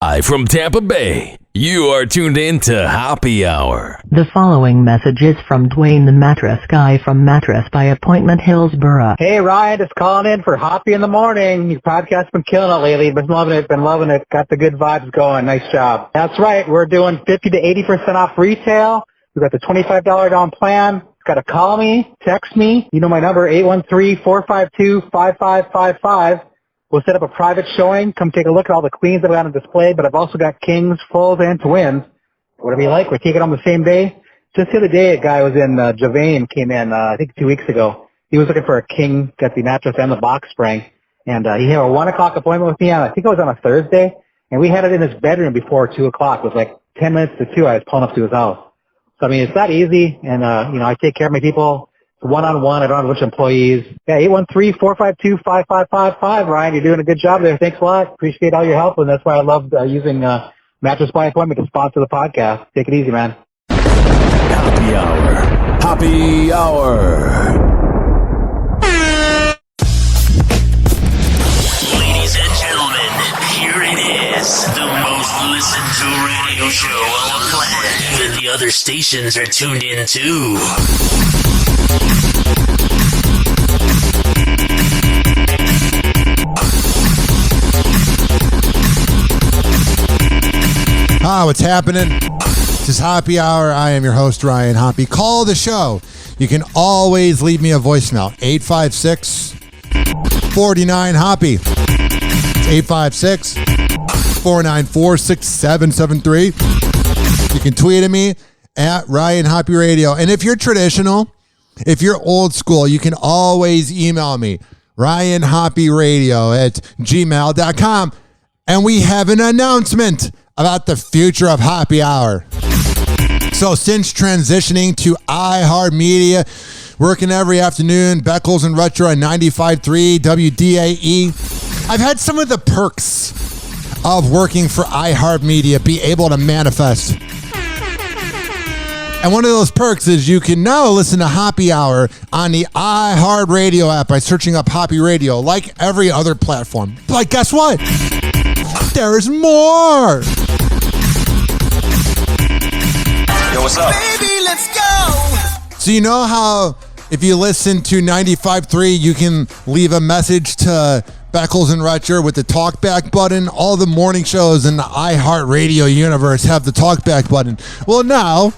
Live from Tampa Bay, you are tuned in to Hoppe Hour. The following message is from Dwayne the Mattress Guy from Mattress by Appointment, Hillsborough. Hey Ryan, just calling in for Hoppe in the Morning. Your podcast's been killing it lately. Been loving it. Got the good vibes going. Nice job. That's right. We're doing 50 to 80% off retail. We've got the $25 down plan. Got to call me, text me. You know my number, 813-452-5555. We'll set up a private showing. Come take a look at all the queens that we got on display, but I've also got kings, fulls, and twins. Whatever you like, we're taking on the same day. Just the other day, a guy was in Javane, came in, I think 2 weeks ago. He was looking for a king, got the mattress and the box spring. And he had a 1 o'clock appointment with me on, I think it was on a Thursday. And we had it in his bedroom before 2 o'clock. It was like 10 minutes to 2. I was pulling up to his house. So, I mean, it's not easy. And, I take care of my people. One-on-one. I don't have a bunch of employees. Yeah, 813-452-5555. Ryan, you're doing a good job there. Thanks a lot. Appreciate all your help, and that's why I love using Mattress by Appointment to sponsor the podcast. Take it easy, man. Hoppe Hour. Hoppe Hour. Ladies and gentlemen, here it is. The most listened to radio show on the planet. Even the other stations are tuned in too. Hi, what's happening? This is Hoppe Hour. I am your host, Ryan Hoppe. Call the show. You can always leave me a voicemail. 856-49-HOPPE. It's 856-494-6773. You can tweet at me at Ryan Hoppe Radio. And if you're traditional, if you're old school, you can always email me, ryanhopperadio@gmail.com. And we have an announcement about the future of Hoppe Hour. So since transitioning to iHeartMedia, working every afternoon, Beckles and Retro on 95.3 WDAE, I've had some of the perks of working for iHeartMedia be able to manifest. And one of those perks is you can now listen to Hoppe Hour on the iHeartRadio app by searching up Hoppe Radio, like every other platform. But guess what? There's more. Yo, what's up? Baby, let's go. So you know how if you listen to 95.3, you can leave a message to Beckles and Retcher with the talkback button? All the morning shows in the iHeartRadio universe have the talkback button. Well, now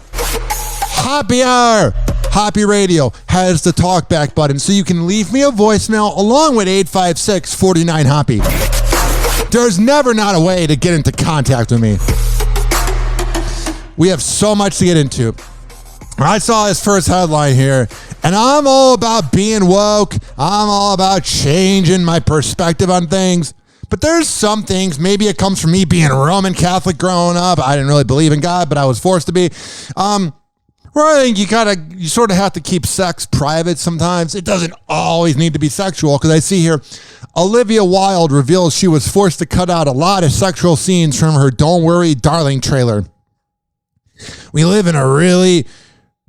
Hoppe Hour, Hoppe Radio has the talkback button, so you can leave me a voicemail along with 856-49-HOPPE. There's never not a way to get into contact with me. We have so much to get into. I saw this first headline here, and I'm all about being woke. I'm all about changing my perspective on things. But there's some things, maybe it comes from me being Roman Catholic growing up. I didn't really believe in God, but I was forced to be. Where I think you sort of have to keep sex private sometimes. It doesn't always need to be sexual, because I see here Olivia Wilde reveals she was forced to cut out a lot of sexual scenes from her Don't Worry Darling trailer. We live in a really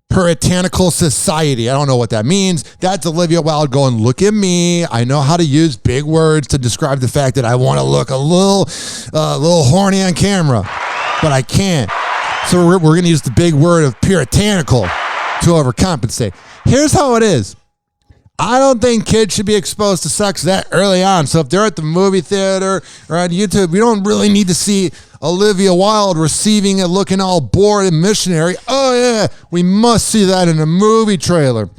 puritanical society. I don't know what that means. That's Olivia Wilde going, look at me. I know how to use big words to describe the fact that I want to look a little horny on camera, but I can't. So we're going to use the big word of puritanical to overcompensate. Here's how it is. I don't think kids should be exposed to sex that early on. So if they're at the movie theater or on YouTube, we don't really need to see Olivia Wilde receiving it looking all bored and missionary. Oh yeah, we must see that in a movie trailer.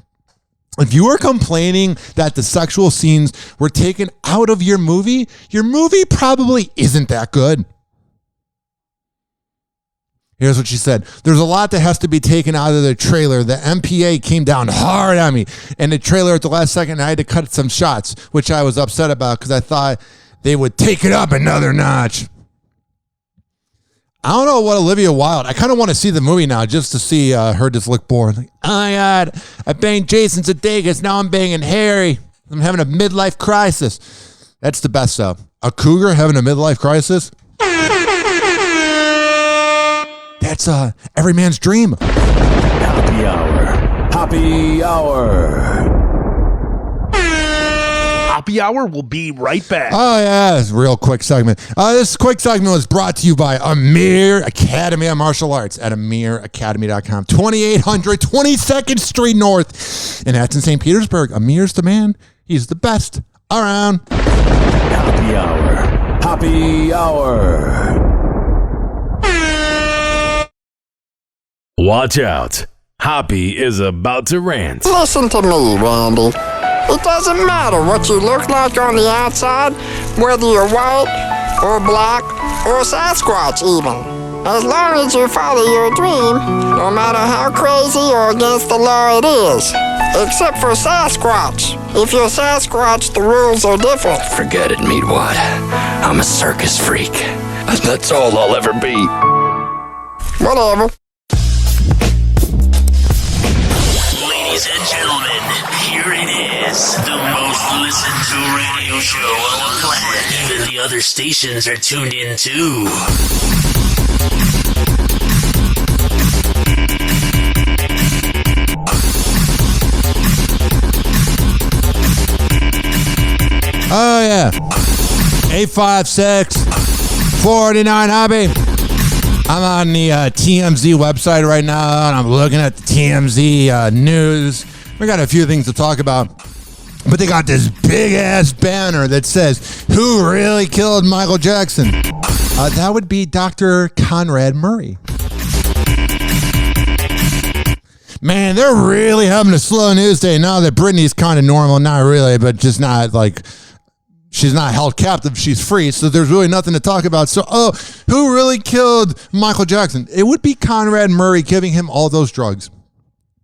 If you are complaining that the sexual scenes were taken out of your movie probably isn't that good. Here's what she said. There's a lot that has to be taken out of the trailer. The MPA came down hard on me in the trailer at the last second. I had to cut some shots, which I was upset about because I thought they would take it up another notch. I don't know what Olivia Wilde. I kind of want to see the movie now just to see her just look bored. Like, oh my God, I banged Jason Sudeikis. Now I'm banging Harry. I'm having a midlife crisis. That's the best stuff. A cougar having a midlife crisis? That's every man's dream. Hoppe Hour. Hoppe Hour. Hoppe Hoppe Hour. We'll be right back. Oh, yeah, it's a real quick segment. This quick segment was brought to you by Amir Academy of Martial Arts at amiracademy.com. 2800 22nd Street North. And that's in St. Petersburg. Amir's the man. He's the best around. Hoppe Hour. Hoppe Hour. Watch out. Hoppe is about to rant. Listen to me, Randy. It doesn't matter what you look like on the outside, whether you're white or black or Sasquatch even. As long as you follow your dream, no matter how crazy or against the law it is. Except for Sasquatch. If you're Sasquatch, the rules are different. Forget it, Meatwad. I'm a circus freak. That's all I'll ever be. Whatever. Ladies and gentlemen, here it is. The most listened to radio show on the planet. Even the other stations are tuned in too. Oh, yeah. 856 49 Hoppe. I'm on the TMZ website right now, and I'm looking at the TMZ news. We got a few things to talk about, but they got this big-ass banner that says, "Who really killed Michael Jackson?" That would be Dr. Conrad Murray. Man, they're really having a slow news day now that Britney's kind of normal. Not really, but just not like... She's not held captive. She's free. So there's really nothing to talk about. So, who really killed Michael Jackson? It would be Conrad Murray giving him all those drugs.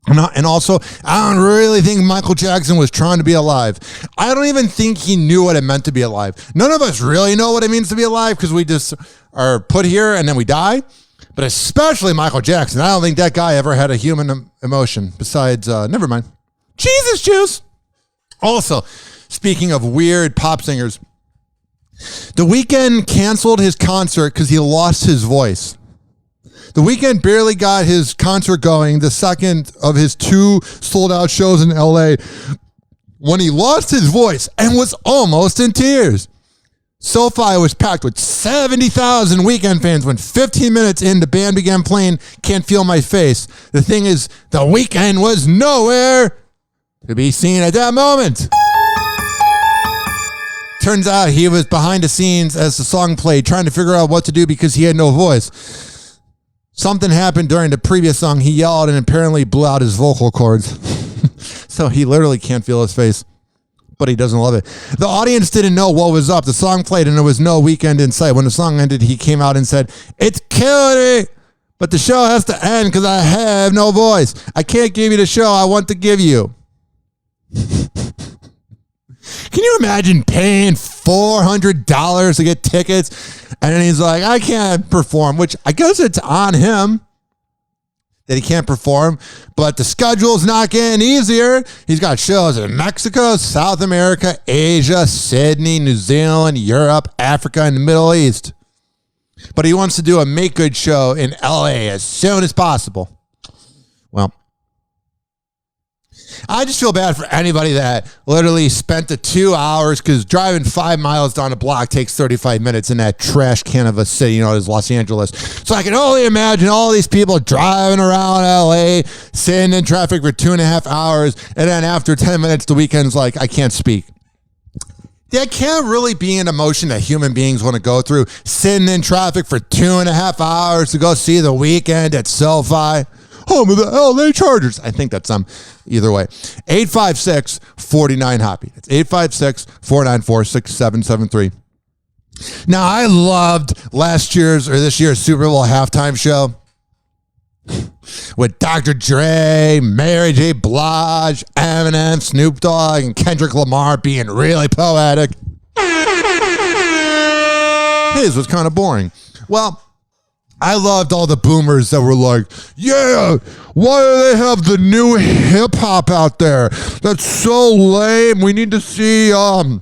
And also, I don't really think Michael Jackson was trying to be alive. I don't even think he knew what it meant to be alive. None of us really know what it means to be alive because we just are put here and then we die. But especially Michael Jackson. I don't think that guy ever had a human emotion besides, never mind, Jesus juice. Also, speaking of weird pop singers, The Weeknd canceled his concert because he lost his voice. The Weeknd barely got his concert going, the second of his 2 sold-out shows in LA, when he lost his voice and was almost in tears. SoFi was packed with 70,000 Weeknd fans when 15 minutes in, the band began playing Can't Feel My Face. The thing is, The Weeknd was nowhere to be seen at that moment. Turns out he was behind the scenes as the song played, trying to figure out what to do because he had no voice. Something happened during the previous song. He yelled and apparently blew out his vocal cords. So he literally can't feel his face, but he doesn't love it. The audience didn't know what was up. The song played and there was no Weeknd in sight. When the song ended, he came out and said, "It's killing it, but the show has to end because I have no voice. I can't give you the show I want to give you." Can you imagine paying $400 to get tickets? And then he's like, "I can't perform," which I guess it's on him that he can't perform, but the schedule's not getting easier. He's got shows in Mexico, South America, Asia, Sydney, New Zealand, Europe, Africa, and the Middle East. But he wants to do a make-good show in LA as soon as possible. Well, I just feel bad for anybody that literally spent the 2 hours, because driving 5 miles down a block takes 35 minutes in that trash can of a city, you know, as Los Angeles. So I can only imagine all these people driving around LA, sitting in traffic for 2.5 hours, and then after 10 minutes, the Weeknd's like, "I can't speak." That can't really be an emotion that human beings want to go through, sitting in traffic for 2.5 hours to go see the Weeknd at SoFi. Home of the LA Chargers. I think that's either way. 856-49-HOPPE. It's 856-494-6773. Now, I loved this year's Super Bowl halftime show with Dr. Dre, Mary J. Blige, Eminem, Snoop Dogg, and Kendrick Lamar being really poetic. His was kind of boring. Well, I loved all the boomers that were like, "Yeah, why do they have the new hip hop out there? That's so lame. We need to see Bon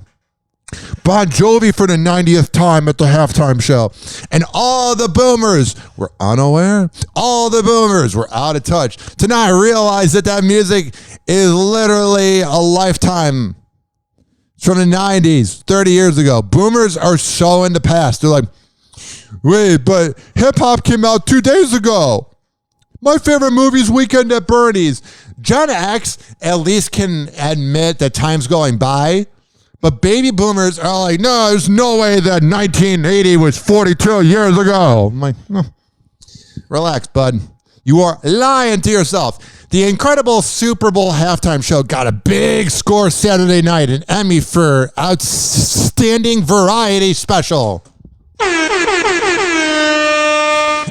Jovi for the 90th time at the halftime show." And all the boomers were unaware. All the boomers were out of touch to not realize that music is literally a lifetime. It's from the 90s, 30 years ago. Boomers are so in the past. They're like, wait, but hip-hop came out 2 days ago. My favorite movie is Weekend at Bernie's. Gen X at least can admit that time's going by. But baby boomers are like, no, there's no way that 1980 was 42 years ago. I'm like, relax, bud. You are lying to yourself. The incredible Super Bowl halftime show got a big score Saturday night, an Emmy for Outstanding Variety Special.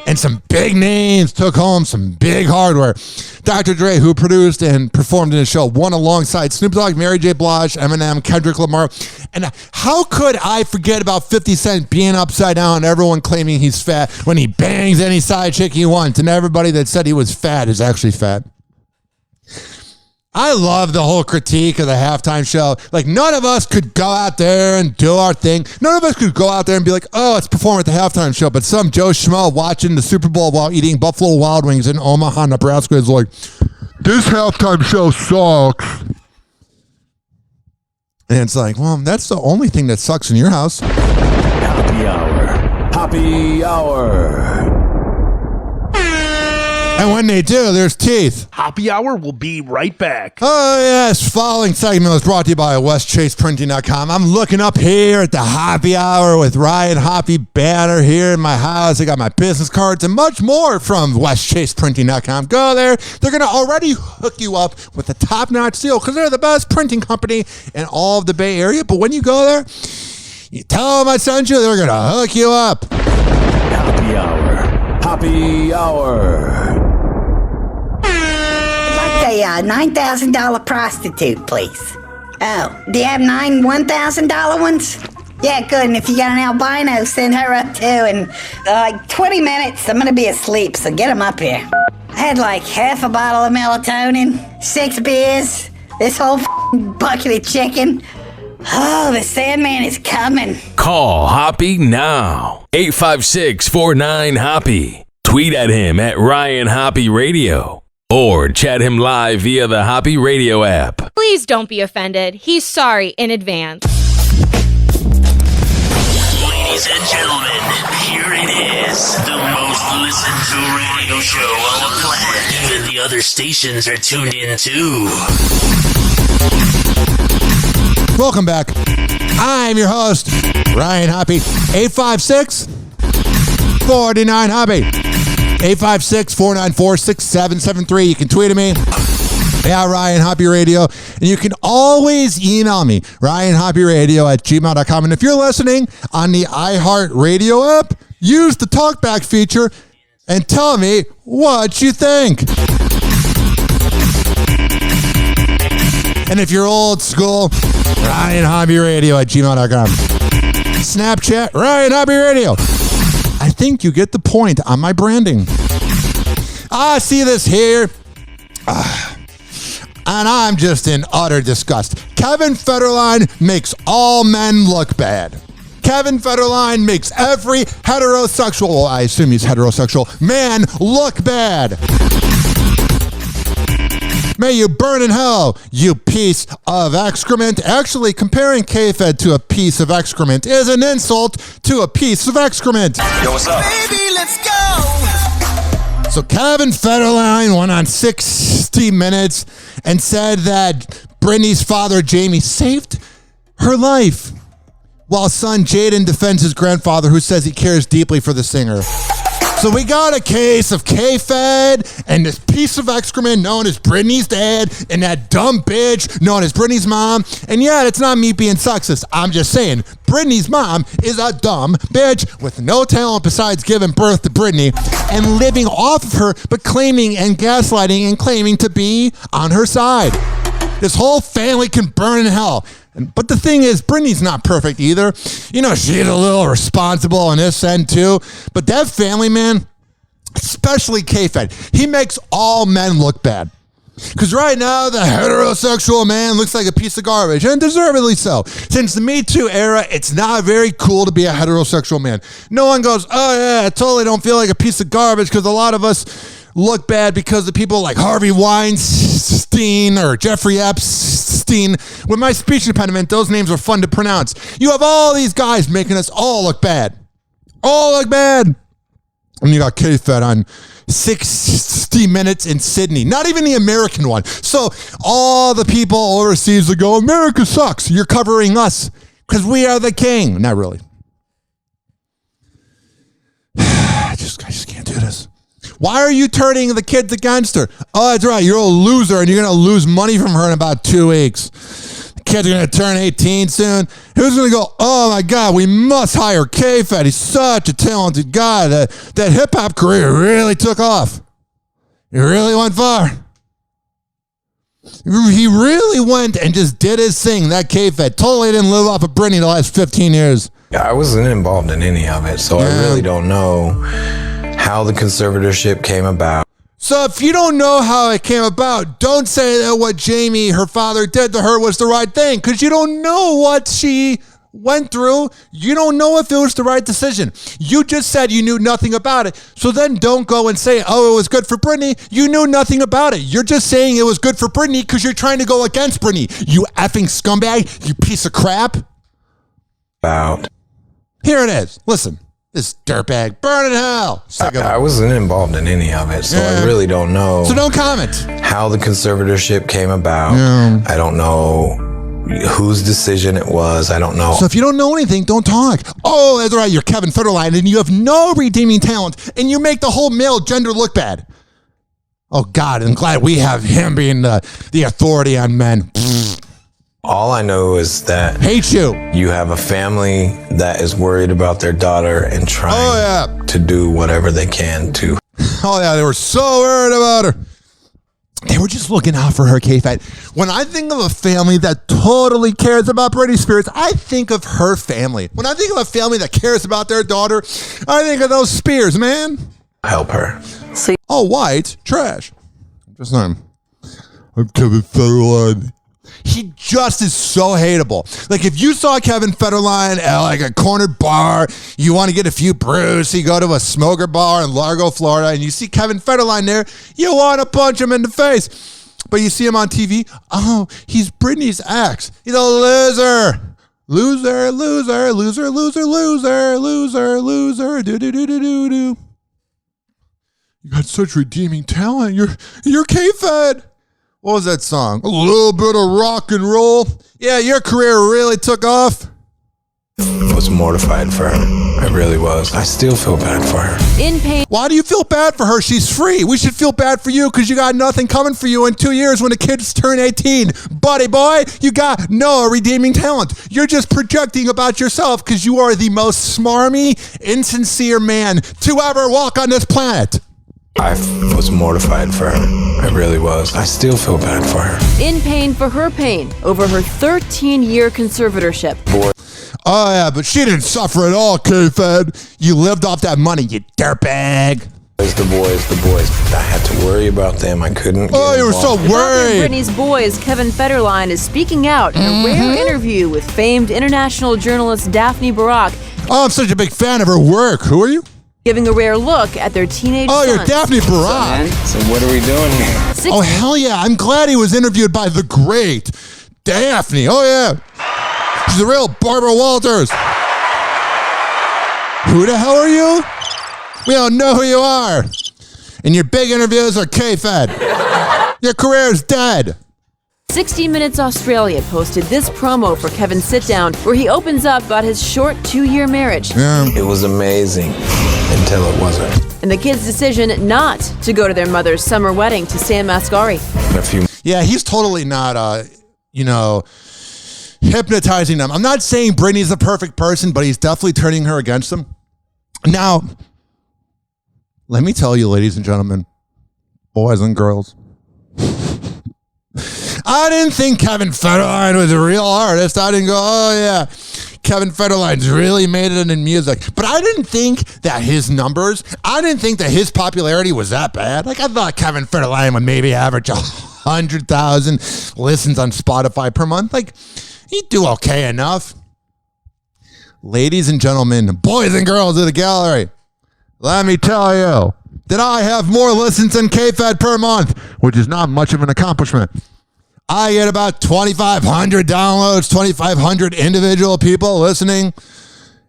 And some big names took home some big hardware. Dr. Dre, who produced and performed in the show, won alongside Snoop Dogg, Mary J. Blige, Eminem, Kendrick Lamar. And how could I forget about 50 Cent being upside down and everyone claiming he's fat when he bangs any side chick he wants and everybody that said he was fat is actually fat? I love the whole critique of the halftime show. Like, none of us could go out there and do our thing. None of us could go out there and be like, oh, let's perform at the halftime show. But some Joe Schmo watching the Super Bowl while eating Buffalo Wild Wings in Omaha, Nebraska is like, this halftime show sucks. And it's like, well, that's the only thing that sucks in your house. Happy Hour. Happy Hour. And when they do, there's teeth. Hoppe Hour will be right back. Oh, yes. Following segment was brought to you by WestChasePrinting.com. I'm looking up here at the Hoppe Hour with Ryan Hoppe banner here in my house. I got my business cards and much more from WestChasePrinting.com. Go there. They're going to already hook you up with a top-notch deal because they're the best printing company in all of the Bay Area. But when you go there, you tell them I sent you, they're going to hook you up. Happy Hour. Happy Hour. A $9,000 prostitute, please. Oh, do you have 9 $1,000 ones? Yeah, good. And if you got an albino, send her up too. And like 20 minutes, I'm gonna be asleep, so get them up here. I had like half a bottle of melatonin, 6 beers, this whole bucket of chicken. Oh, the Sandman is coming. Call Hoppe now. 856-49-HOPPE. Tweet at him at Ryan Hoppe Radio. Or chat him live via the Hoppe Radio app. Please don't be offended. He's sorry in advance. Ladies and gentlemen, here it is. The most listened to radio show on the planet. Even the other stations are tuned in too. Welcome back. I'm your host, Ryan Hoppe. 856-49-HOPPE. 856-494-6773. You can tweet at me at Ryan Hoppe Radio. And you can always email me, RyanHoppeRadio@gmail.com. And if you're listening on the iHeart Radio app, use the talkback feature and tell me what you think. And if you're old school, RyanHoppeRadio@gmail.com. Snapchat, Ryan Hoppe Radio. I think you get the point on my branding. I see this here. And I'm just in utter disgust. Kevin Federline makes all men look bad. Kevin Federline makes every heterosexual, well, I assume he's heterosexual, man look bad. May you burn in hell, you piece of excrement. Actually, comparing K-Fed to a piece of excrement is an insult to a piece of excrement. Yo, what's up? Baby, let's go. So Kevin Federline went on 60 Minutes and said that Britney's father, Jamie, saved her life, while son Jaden defends his grandfather, who says he cares deeply for the singer. So we got a case of K-Fed and this piece of excrement known as Britney's dad and that dumb bitch known as Britney's mom. And yeah, it's not me being sexist. I'm just saying Britney's mom is a dumb bitch with no talent besides giving birth to Britney and living off of her, but claiming and gaslighting and claiming to be on her side. This whole family can burn in hell. But the thing is, Britney's not perfect either. You know, she's a little responsible on this end too. But that family, man, especially K-Fed, he makes all men look bad. Because right now, the heterosexual man looks like a piece of garbage, and deservedly so. Since the Me Too era, it's not very cool to be a heterosexual man. No one goes, oh yeah, I totally don't feel like a piece of garbage, because a lot of us look bad because of people like Harvey Weinstein or Jeffrey Epstein Goldstein. With my speech impediment, those names are fun to pronounce. You have all these guys making us all look bad. All look bad. And you got K-Fed on 60 Minutes in Sydney. Not even the American one. So all the people overseas that go, America sucks. You're covering us because we are the king. Not really. I just can't do this. Why are you turning the kids against her? Oh, that's right. You're a loser and you're going to lose money from her in about 2 weeks. The kids are going to turn 18 soon. Who's going to go, oh my God, we must hire K-Fed. He's such a talented guy. That hip-hop career really took off. He really went far. He really went and just did his thing. That K-Fed totally didn't live off of Britney the last 15 years. I wasn't involved in any of it, so I really don't know how the conservatorship came about. So if you don't know how it came about, don't say that what Jamie, her father, did to her was the right thing, because you don't know what she went through. You don't know if it was the right decision. You just said you knew nothing about it. So then don't go and say, oh, it was good for Britney. You knew nothing about it. You're just saying it was good for Britney because you're trying to go against Britney. You effing scumbag. You piece of crap. Here it is. Listen. This dirtbag, burn in hell. I wasn't involved in any of it, so I really don't know. So don't comment. How the conservatorship came about. I don't know whose decision it was. I don't know. So if you don't know anything, don't talk. Oh, that's right. You're Kevin Federline, and you have no redeeming talent, and you make the whole male gender look bad. Oh, God, I'm glad we have him being the authority on men. All I know is that hate you. You have a family that is worried about their daughter and trying to do whatever they can to. Oh yeah, they were so worried about her. They were just looking out for her, K-Fed. When I think of a family that totally cares about Britney Spears, I think of her family. When I think of a family that cares about their daughter, I think of those Spears, man. Help her. Oh, white trash. Just saying. I'm Kevin Federline. He just is so hateable. Like if you saw Kevin Federline at like a corner bar, you want to get a few brews, so you go to a smoker bar in Largo, Florida, and you see Kevin Federline there, you want to punch him in the face. But you see him on TV, oh, he's Britney's ex. He's a loser. Loser, loser, loser, loser, loser, loser, loser, do-do-do-do-do-do. You got such redeeming talent. You're K-Fed. What was that song? A little bit of rock and roll. Yeah, your career really took off. I was mortified for her. I really was. I still feel bad for her. In pain. Why do you feel bad for her? She's free. We should feel bad for you because you got nothing coming for you in 2 years when the kids turn 18. Buddy boy, you got no redeeming talent. You're just projecting about yourself because you are the most smarmy, insincere man to ever walk on this planet. I was mortified for her. I really was. I still feel bad for her. In pain for her pain over her 13-year conservatorship. Boy. Oh, yeah, but she didn't suffer at all, K-Fed. You lived off that money, you dirtbag. The boys. I had to worry about them. I couldn't. Oh, you were so worried. Britney's boys, Kevin Federline, is speaking out in a rare interview with famed international journalist Daphne Barak. Oh, I'm such a big fan of her work. Who are you? Giving a rare look at their teenage Oh, son. you're Daphne Barak. So what are we doing here? Oh, hell yeah. I'm glad he was interviewed by the great Daphne. Oh, yeah. She's a real Barbara Walters. Who the hell are you? We don't know who you are. And your big interviews are K-Fed. Your career is dead. 60 Minutes Australia posted this promo for Kevin's sit-down where he opens up about his short 2-year marriage. Yeah. It was amazing until it wasn't. And the kids' decision not to go to their mother's summer wedding to San Mascari. Yeah, he's totally not, hypnotizing them. I'm not saying Britney's the perfect person, but he's definitely turning her against him. Now, let me tell you, ladies and gentlemen, boys and girls, I didn't think Kevin Federline was a real artist. I didn't go, oh yeah, Kevin Federline's really made it in music. But I didn't think that his numbers, I didn't think that his popularity was that bad. Like I thought Kevin Federline would maybe average 100,000 listens on Spotify per month. Like he'd do okay enough. Ladies and gentlemen, boys and girls of the gallery, let me tell you that I have more listens than K-Fed per month, which is not much of an accomplishment. I get about 2,500 downloads, 2,500 individual people listening.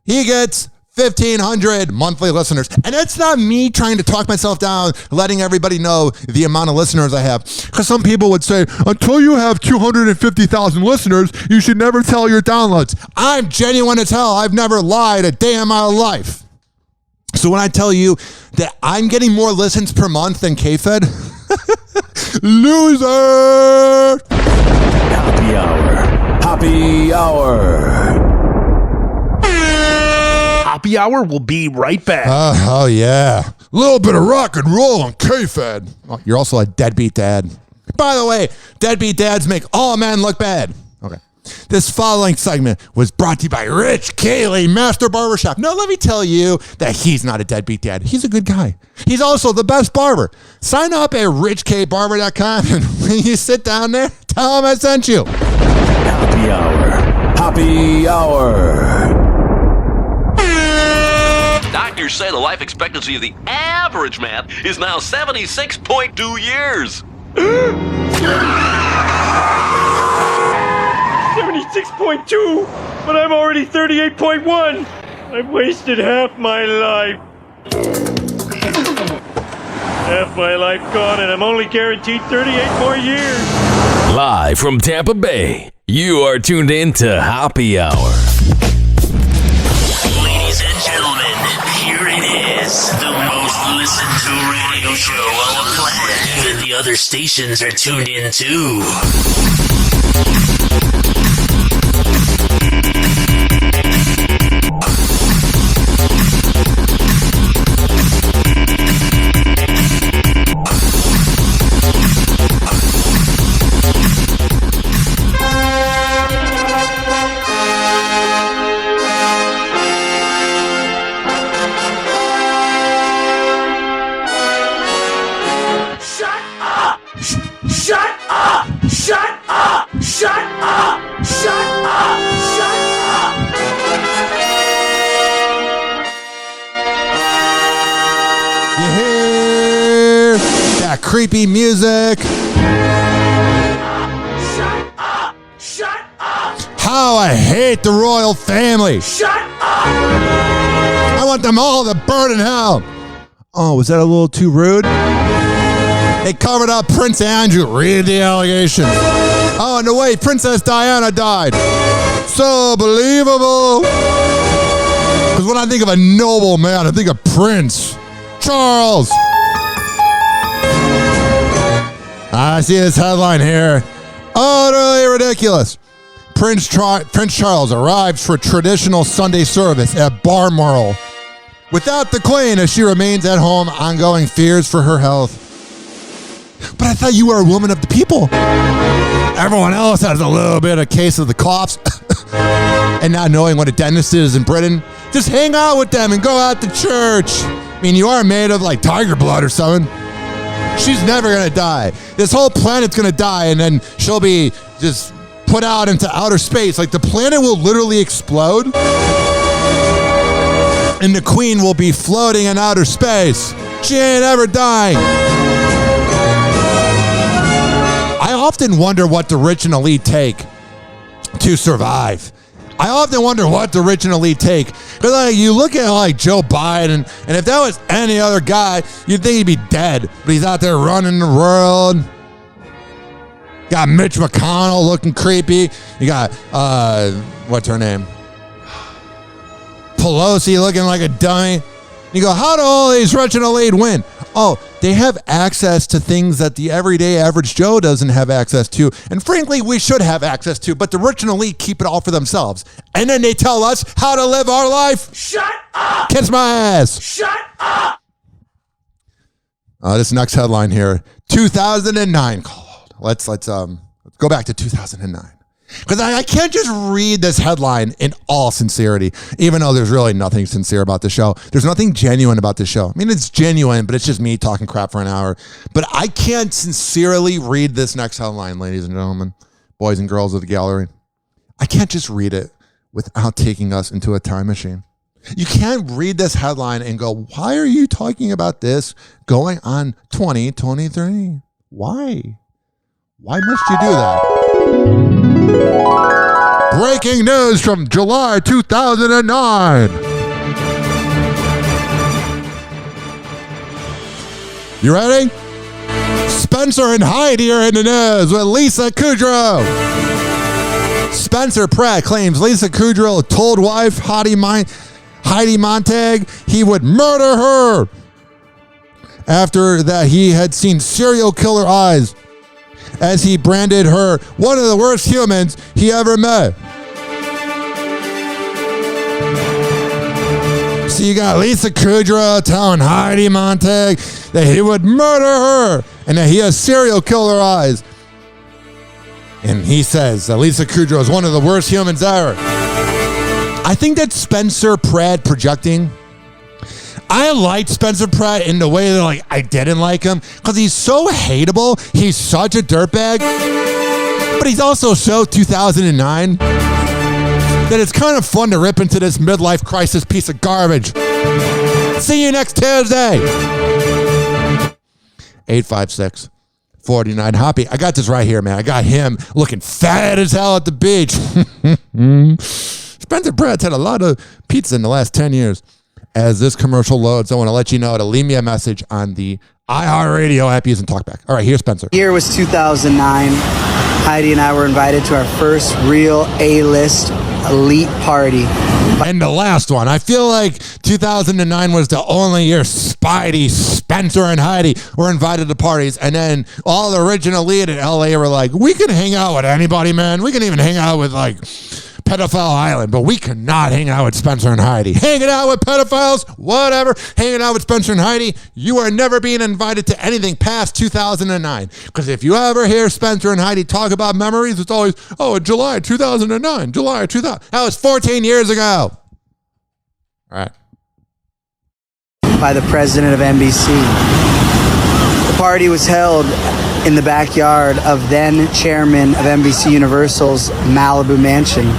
He gets 1,500 monthly listeners. And it's not me trying to talk myself down, letting everybody know the amount of listeners I have. Because some people would say, until you have 250,000 listeners, you should never tell your downloads. I'm genuine as hell. I've never lied a day in my life. So when I tell you that I'm getting more listens per month than K-Fed, loser! Happy Hour. Happy Hour. Hoppe Hour will be right back. Oh, yeah. A little bit of rock and roll on K-Fed. Oh, you're also a deadbeat dad. By the way, deadbeat dads make all men look bad. Okay. This following segment was brought to you by Rich Cayley, Master Barbershop. No, let me tell you that he's not a deadbeat dad. He's a good guy. He's also the best barber. Sign up at richkbarber.com, and when you sit down there, tell him I sent you. Happy Hour. Happy Hour. Doctors say the life expectancy of the average man is now 76.2 years. 76.2, but I'm already 38.1. I've wasted half my life. Half my life gone, and I'm only guaranteed 38 more years. Live from Tampa Bay, you are tuned in to Happy Hour. Ladies and gentlemen, here it is. The most listened to radio show on the planet. Even the other stations are tuned in too. Creepy music. Shut up! Shut up! How I hate the royal family. Shut up! I want them all to burn in hell. Oh, was that a little too rude? They covered up Prince Andrew. Read the allegations. Oh, and the way Princess Diana died. So believable. Because when I think of a noble man, I think of Prince Charles. I see this headline here. Utterly ridiculous. Prince Charles arrives for traditional Sunday service at Balmoral without the Queen as she remains at home, ongoing fears for her health. But I thought you were a woman of the people. Everyone else has a little bit of case of the coughs and not knowing what a dentist is in Britain. Just hang out with them and go out to church. I mean, you are made of like tiger blood or something. She's never going to die. This whole planet's going to die, and then she'll be just put out into outer space. Like, the planet will literally explode, and the Queen will be floating in outer space. She ain't ever dying. I often wonder what the rich and elite take to survive. I often wonder what the rich and elite take. Because like, you look at like Joe Biden, and if that was any other guy, you'd think he'd be dead. But he's out there running the world. Got Mitch McConnell looking creepy. You got, what's her name? Pelosi looking like a dummy. You go, how do all these rich and elite win? Oh, they have access to things that the everyday average Joe doesn't have access to. And frankly, we should have access to, but the rich and elite keep it all for themselves. And then they tell us how to live our life. Shut up! Kiss my ass. Shut up! This next headline here, 2009 called. Let's go back to 2009. Because I can't just read this headline in all sincerity, even though there's really nothing sincere about the show. There's nothing genuine about the show. I mean, it's genuine, but it's just me talking crap for an hour. But I can't sincerely read this next headline, ladies and gentlemen, boys and girls of the gallery. I can't just read it without taking us into a time machine. You can't read this headline and go, why are you talking about this going on 2023? Why? Why must you do that? Breaking news from July 2009. You ready? Spencer and Heidi are in the news with Lisa Kudrow. Spencer Pratt claims Lisa Kudrow told wife Heidi Montag he would murder her. After that, he had seen serial killer eyes as he branded her one of the worst humans he ever met. So you got Lisa Kudrow telling Heidi Montag that he would murder her and that he has serial killer eyes. And he says that Lisa Kudrow is one of the worst humans ever. I think that's Spencer Pratt projecting. I liked Spencer Pratt in the way that I didn't like him because he's so hateable. He's such a dirtbag. But he's also so 2009 that it's kind of fun to rip into this midlife crisis piece of garbage. See you next Tuesday. 856-49 Hoppe. I got this right here, man. I got him looking fat as hell at the beach. Spencer Pratt's had a lot of pizza in the last 10 years. As this commercial loads, I want to let you know to leave me a message on the iHeartRadio app using TalkBack. All right, here's Spencer. Year was 2009. Heidi and I were invited to our first real A-list elite party. And the last one. I feel like 2009 was the only year Spidey, Spencer, and Heidi were invited to parties. And then all the original lead in LA were like, we can hang out with anybody, man. We can even hang out with Pedophile Island, but we cannot hang out with Spencer and Heidi. Hanging out with pedophiles, whatever. Hanging out with Spencer and Heidi, you are never being invited to anything past 2009. Because if you ever hear Spencer and Heidi talk about memories, it's always, July 2009, July 2000. That was 14 years ago. All right. By the president of NBC. The party was held in the backyard of then chairman of NBC Universal's Malibu mansion.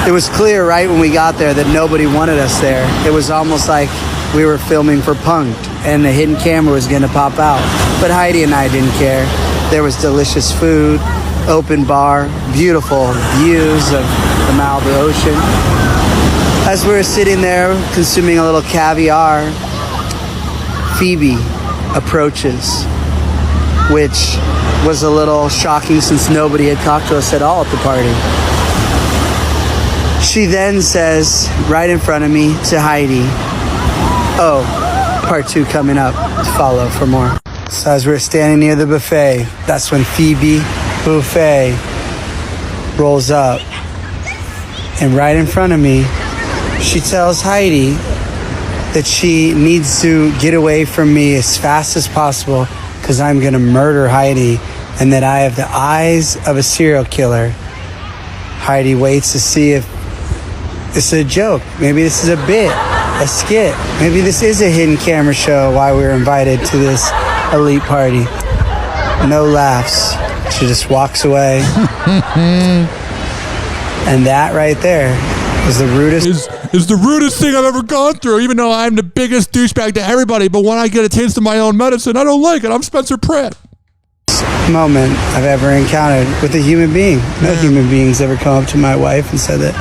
It was clear right when we got there that nobody wanted us there. It was almost like we were filming for Punk'd and the hidden camera was going to pop out. But Heidi and I didn't care. There was delicious food, open bar, beautiful views of the Malibu Ocean. As we were sitting there consuming a little caviar, Phoebe approaches, which was a little shocking since nobody had talked to us at all at the party. She then says, right in front of me, to Heidi, part 2 coming up. Follow for more. So as we were standing near the buffet, that's when Phoebe Buffet rolls up. And right in front of me, she tells Heidi that she needs to get away from me as fast as possible because I'm going to murder Heidi and that I have the eyes of a serial killer. Heidi waits to see if this is a joke. Maybe this is a bit, a skit. Maybe this is a hidden camera show why we were invited to this elite party. No laughs. She just walks away. And that right there is the rudest... Is the rudest thing I've ever gone through, even though I'm the biggest douchebag to everybody. But when I get a taste of my own medicine, I don't like it. I'm Spencer Pratt. Moment I've ever encountered with a human being. No human beings ever come up to my wife and said that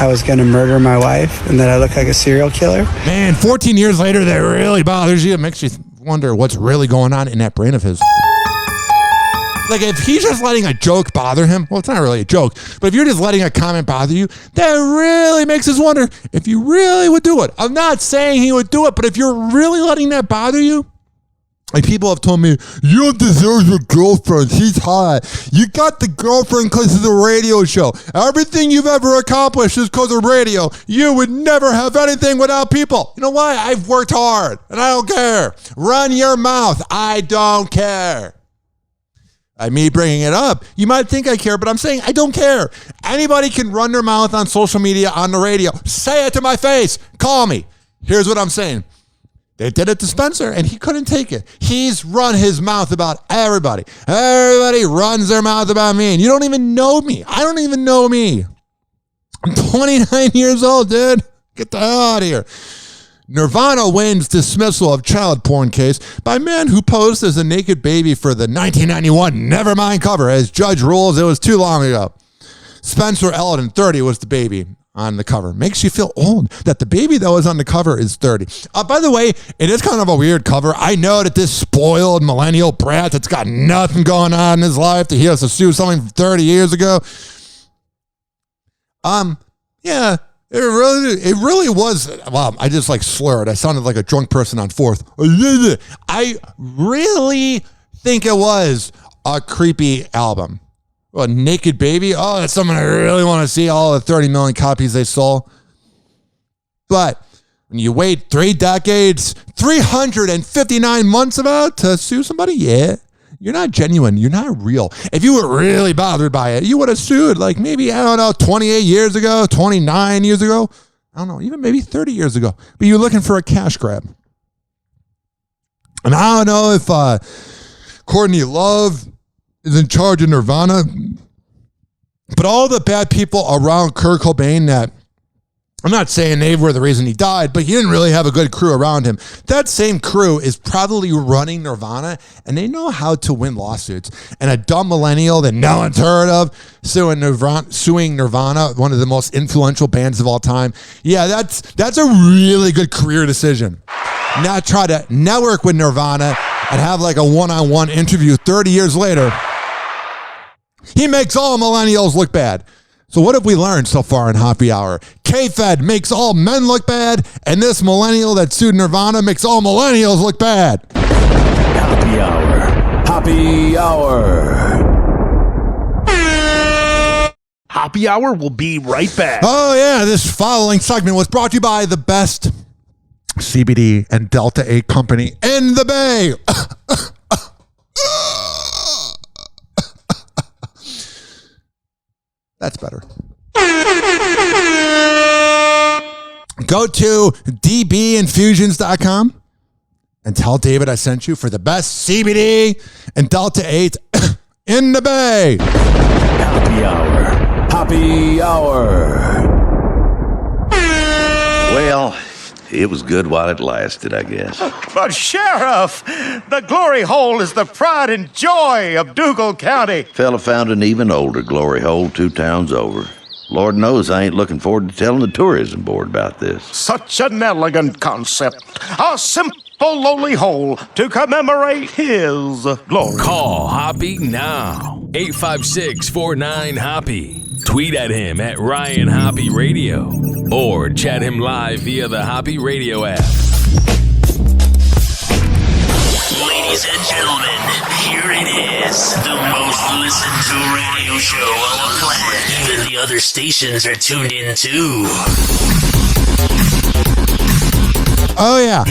I was going to murder my wife and that I look like a serial killer. Man, 14 years later, that really bothers you. It makes you wonder what's really going on in that brain of his. Like, if he's just letting a joke bother him, well, it's not really a joke, but if you're just letting a comment bother you, that really makes us wonder if you really would do it. I'm not saying he would do it, but if you're really letting that bother you, like people have told me, you don't deserve your girlfriend. She's hot. You got the girlfriend because of the radio show. Everything you've ever accomplished is because of radio. You would never have anything without people. You know why? I've worked hard, and I don't care. Run your mouth. I don't care. Me bringing it up, you might think I care, but I'm saying I don't care. Anybody can run their mouth on social media, on the radio. Say it to my face. Call me. Here's what I'm saying. They did it to Spencer, and he couldn't take it. He's run his mouth about everybody. Everybody runs their mouth about me, and you don't even know me. I don't even know me. I'm 29 years old, dude. Get the hell out of here. Nirvana wins dismissal of child porn case by man who posed as a naked baby for the 1991 Nevermind cover. As judge rules, it was too long ago. Spencer Eldon, 30, was the baby on the cover. Makes you feel old that the baby that was on the cover is 30. By the way, it is kind of a weird cover. I know that this spoiled millennial brat that's got nothing going on in his life, that he has to sue something from 30 years ago. Yeah, it really was. Wow, I just like slurred. I sounded like a drunk person on Fourth. I really think it was a creepy album. A naked baby. Oh, that's something I really want to see. All the 30 million copies they sold. But when you wait 3 decades, 359 months about to sue somebody, yeah, you're not genuine. You're not real. If you were really bothered by it, you would have sued like maybe, I don't know, 28 years ago, 29 years ago. I don't know, even maybe 30 years ago. But you're looking for a cash grab. And I don't know if Courtney Love is in charge of Nirvana, but all the bad people around Kurt Cobain, that I'm not saying they were the reason he died, but he didn't really have a good crew around him. That same crew is probably running Nirvana, and they know how to win lawsuits. And a dumb millennial that no one's heard of suing Nirvana, one of the most influential bands of all time. Yeah, that's a really good career decision. Not try to network with Nirvana and have like a one-on-one interview 30 years later. He makes all millennials look bad. So what have we learned so far in Hoppe Hour? K-Fed makes all men look bad, and this millennial that sued Nirvana makes all millennials look bad. Hoppe Hour. Hoppe Hour. Hoppe Hour will be right back. Oh, yeah. This following segment was brought to you by the best CBD and Delta 8 company in the Bay. That's better. Go to dbinfusions.com and tell David I sent you for the best CBD and Delta 8 in the Bay. Hoppe Hour. Hoppe Hour. Well, it was good while it lasted, I guess. But Sheriff, the glory hole is the pride and joy of Dougal County. Fella found an even older glory hole 2 towns over. Lord knows I ain't looking forward to telling the tourism board about this. Such an elegant concept. A simple lowly hole to commemorate his glory. Call Hoppe now. 856-49-HOPPE. Tweet at him at Ryan Hoppe Radio. Or chat him live via the Hoppe Radio app. Ladies and gentlemen, here it is. The most listened to radio show on the planet. Even the other stations are tuned in too. Oh, yeah.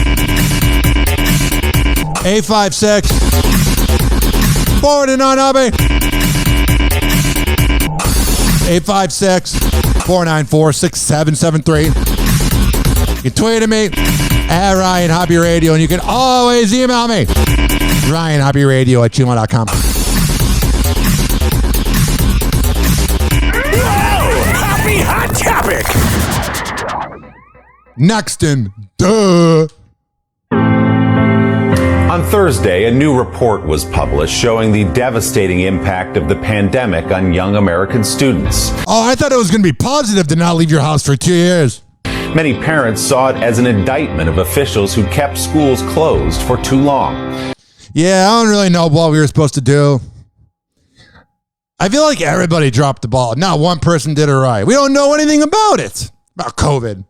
856-49-HOPPE. 856-494-6773. You can tweet at me at Ryan Hoppe Radio, and you can always email me, RyanHoppeRadio@gmail.com. Happy hot topic. Next in Duh. On Thursday, a new report was published showing the devastating impact of the pandemic on young American students. Oh, I thought it was going to be positive to not leave your house for 2 years. Many parents saw it as an indictment of officials who kept schools closed for too long. Yeah, I don't really know what we were supposed to do. I feel like everybody dropped the ball. Not one person did it right. We don't know anything about it, about COVID.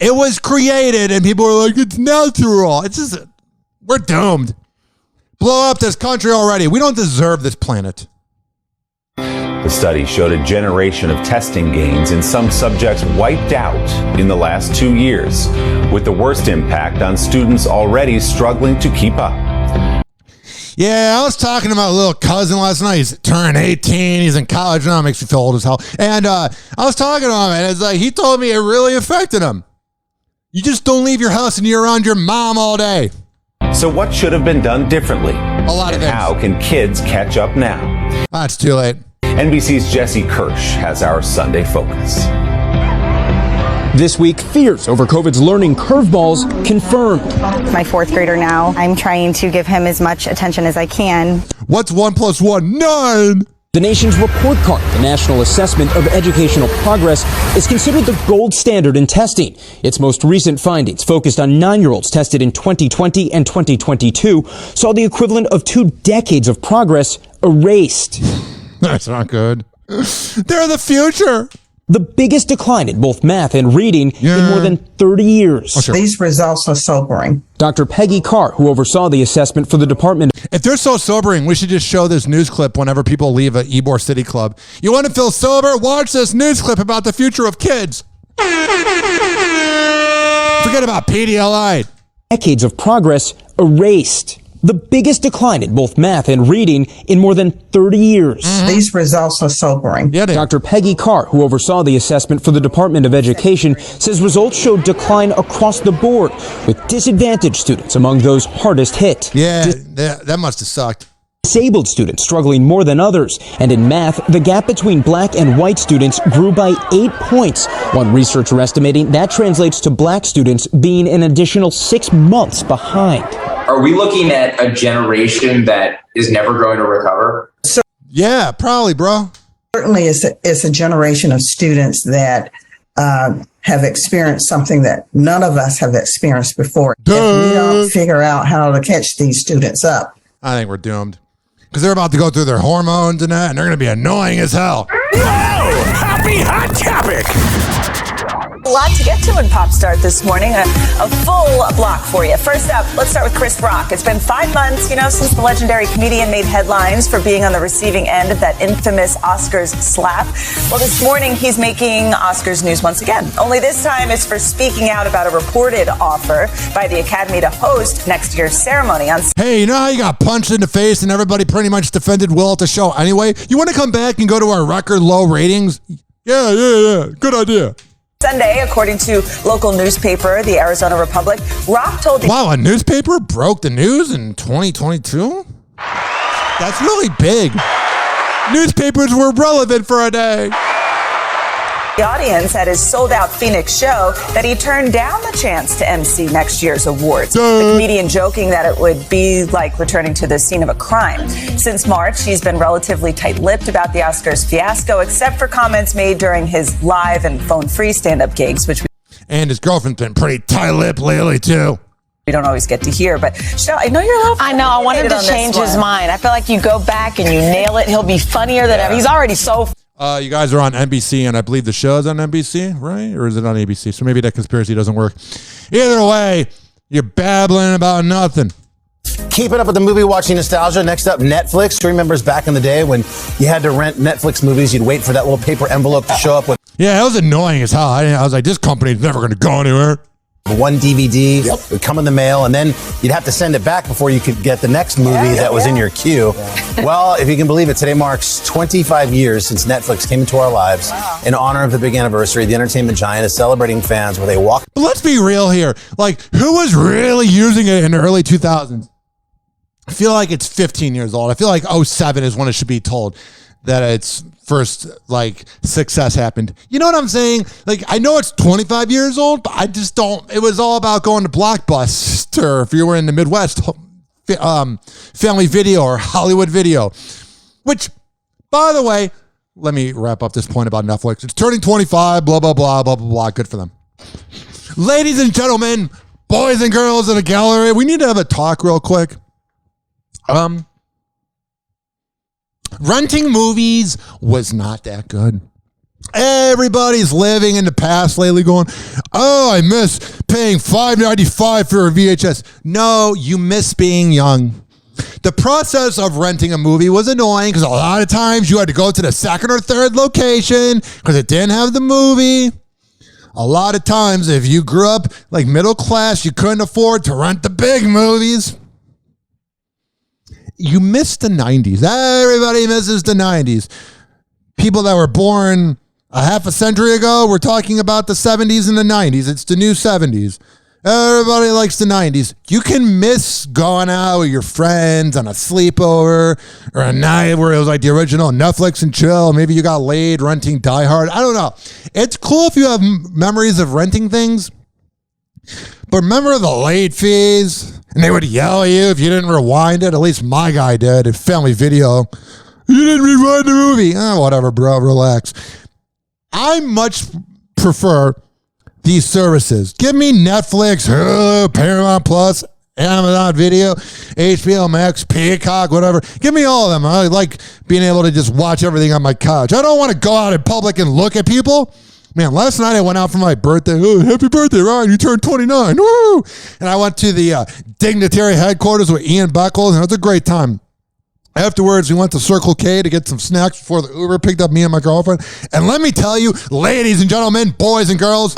It was created, and people were like, it's natural. It's just... We're doomed. Blow up this country already. We don't deserve this planet. The study showed a generation of testing gains in some subjects wiped out in the last 2 years, with the worst impact on students already struggling to keep up. Yeah, I was talking to my little cousin last night. He's turned 18. He's in college now. Makes me feel old as hell. And I was talking to him, and it's like he told me it really affected him. You just don't leave your house and you're around your mom all day. So what should have been done differently? A lot of things. How can kids catch up now? It's too late. NBC's Jesse Kirsch has our Sunday Focus. This week, fears over COVID's learning curveballs confirmed. My fourth grader now. I'm trying to give him as much attention as I can. What's 1 + 1? 9! The nation's report card, the National Assessment of Educational Progress, is considered the gold standard in testing. Its most recent findings, focused on 9-year-olds tested in 2020 and 2022, saw the equivalent of 2 decades of progress erased. That's not good. They're the future. The biggest decline in both math and reading in more than 30 years. Oh, sure. These results are sobering. Dr. Peggy Carr, who oversaw the assessment for the department. If they're so sobering, we should just show this news clip whenever people leave a Ybor City Club. You want to feel sober? Watch this news clip about the future of kids. Forget about PDLI. Decades of progress erased. The biggest decline in both math and reading in more than 30 years. These results are sobering. Yeah, Dr. Peggy Carr, who oversaw the assessment for the Department of Education, says results showed decline across the board, with disadvantaged students among those hardest hit. Yeah, that must have sucked. Disabled students struggling more than others. And in math, the gap between black and white students grew by 8 points. One researcher estimating that translates to black students being an additional 6 months behind. Are we looking at a generation that is never going to recover? Yeah, probably, bro. Certainly it's a generation of students that have experienced something that none of us have experienced before. If we don't figure out how to catch these students up, I think we're doomed. Because they're about to go through their hormones and that, and they're going to be annoying as hell. Whoa! Happy Hot Topic! A lot to get to in Pop Start this morning. A full block for you. First up, let's start with Chris Rock. It's been 5 months, since the legendary comedian made headlines for being on the receiving end of that infamous Oscars slap. Well, this morning, he's making Oscars news once again. Only this time, it's for speaking out about a reported offer by the Academy to host next year's ceremony on... Hey, you know how you got punched in the face and everybody pretty much defended Will at the show anyway? You want to come back and go to our record low ratings? Yeah. Good idea. Sunday, according to local newspaper, the Arizona Republic, Rock told the... Wow, a newspaper broke the news in 2022? That's really big. Newspapers were relevant for a day. The audience at his sold-out Phoenix show that he turned down the chance to MC next year's awards. The comedian joking that it would be like returning to the scene of a crime. Since March, he's been relatively tight-lipped about the Oscars fiasco, except for comments made during his live and phone-free stand-up gigs, which... And his girlfriend's been pretty tight-lipped lately, too. We don't always get to hear, but Chanel, I know you're a little... I know, I want him to change his mind. I feel like you go back and you nail it, he'll be funnier than ever. He's already so... You guys are on NBC, and I believe the show's on NBC, right? Or is it on ABC? So maybe that conspiracy doesn't work. Either way, you're babbling about nothing. Keeping up with the movie watching nostalgia. Next up, Netflix. Remembers back in the day when you had to rent Netflix movies, you'd wait for that little paper envelope to show up with... Yeah, it was annoying as hell. I was like, this company's never going to go anywhere. One DVD would come in the mail, and then you'd have to send it back before you could get the next movie that was in your queue. Well, if you can believe it, today marks 25 years since Netflix came into our lives. In honor of the big anniversary, the entertainment giant is celebrating fans where they walk. But let's be real here. Like, who was really using it in the early 2000s? I feel like it's 15 years old. I feel like 07 is when it should be told that its first success happened. You know what I'm saying? Like, I know it's 25 years old, but I just don't. It was all about going to Blockbuster if you were in the Midwest, Family Video or Hollywood Video. Which, by the way, let me wrap up this point about Netflix. It's turning 25, blah, blah, blah, blah, blah, blah. Good for them. Ladies and gentlemen, boys and girls in the gallery, we need to have a talk real quick. Renting movies was not that good. Everybody's living in the past lately going, oh, I miss paying $5.95 for a VHS. No, you miss being young. The process of renting a movie was annoying because a lot of times you had to go to the second or third location because it didn't have the movie. A lot of times if you grew up like middle class, you couldn't afford to rent the big movies. You missed the 90s. Everybody misses the 90s. People that were born a half a century ago, we're talking about the 70s and the 90s. It's the new 70s. Everybody likes the 90s. You can miss going out with your friends on a sleepover or a night where it was like the original Netflix and chill. Maybe you got laid renting Die Hard. I don't know. It's cool if you have memories of renting things. But remember the late fees? And they would yell at you if you didn't rewind it. At least my guy did at Family Video. You didn't rewind the movie. Whatever, bro. Relax. I much prefer these services. Give me Netflix, Hulu, Paramount Plus, Amazon Video, HBO Max, Peacock, whatever. Give me all of them. I like being able to just watch everything on my couch. I don't want to go out in public and look at people. Man, last night I went out for my birthday. Oh, happy birthday, Ryan. You turned 29. Woo! And I went to the dignitary headquarters with Ian Beckles, and it was a great time. Afterwards, we went to Circle K to get some snacks before the Uber picked up me and my girlfriend. And let me tell you, ladies and gentlemen, boys and girls,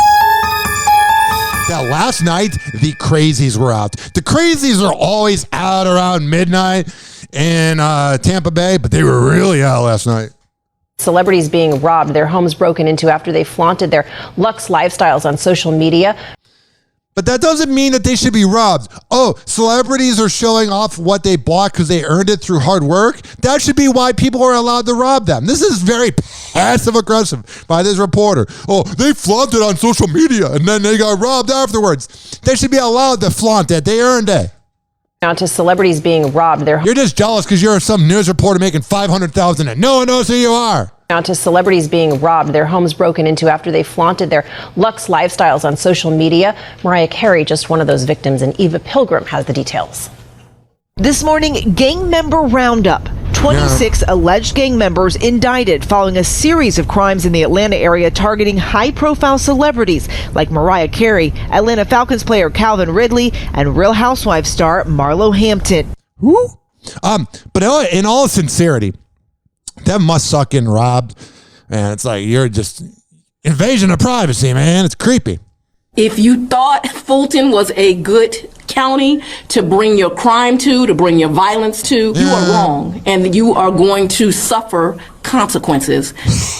that last night, the crazies were out. The crazies are always out around midnight in Tampa Bay, but they were really out last night. Celebrities being robbed, their homes broken into after they flaunted their luxe lifestyles on social media. But that doesn't mean that they should be robbed. Oh, celebrities are showing off what they bought because they earned it through hard work. That should be why people are allowed to rob them. This is very passive-aggressive by this reporter. Oh, they flaunted on social media and then they got robbed afterwards. They should be allowed to flaunt it. They earned it. Now to celebrities being robbed. You're just jealous because you're some news reporter making $500,000 and no one knows who you are. Now to celebrities being robbed, their homes broken into after they flaunted their luxe lifestyles on social media. Mariah Carey, just one of those victims, and Eva Pilgrim has the details. This morning, gang member roundup. 26 alleged gang members indicted following a series of crimes in the Atlanta area targeting high-profile celebrities like Mariah Carey, Atlanta Falcons player Calvin Ridley, and Real Housewives star Marlo Hampton. Who? But in all sincerity, that must suck getting robbed. And it's like, you're just invasion of privacy, man. It's creepy. If you thought Fulton was a good county to bring your crime to bring your violence to, you are wrong. And you are going to suffer consequences.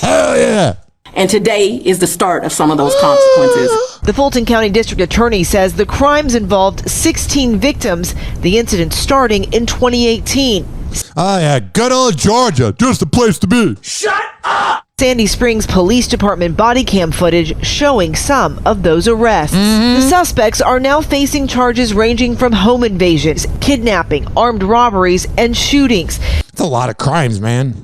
Hell yeah. And today is the start of some of those consequences. The Fulton County District Attorney says the crimes involved 16 victims, the incident starting in 2018. Oh, yeah. Good old Georgia. Just a place to be. Shut up! Sandy Springs Police Department body cam footage showing some of those arrests. The suspects are now facing charges ranging from home invasions, kidnapping, armed robberies, and shootings. It's a lot of crimes, man.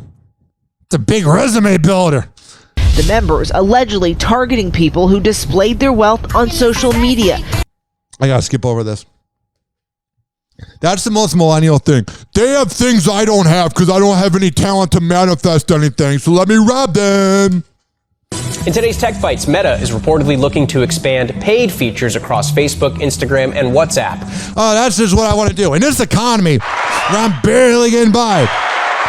It's a big resume builder. The members allegedly targeting people who displayed their wealth on social media. I gotta skip over this. That's the most millennial thing. They have things I don't have because I don't have any talent to manifest anything, so let me rob them. In today's Tech Bites, Meta is reportedly looking to expand paid features across Facebook, Instagram, and WhatsApp. Oh, that's just what I want to do. In this economy, where I'm barely getting by,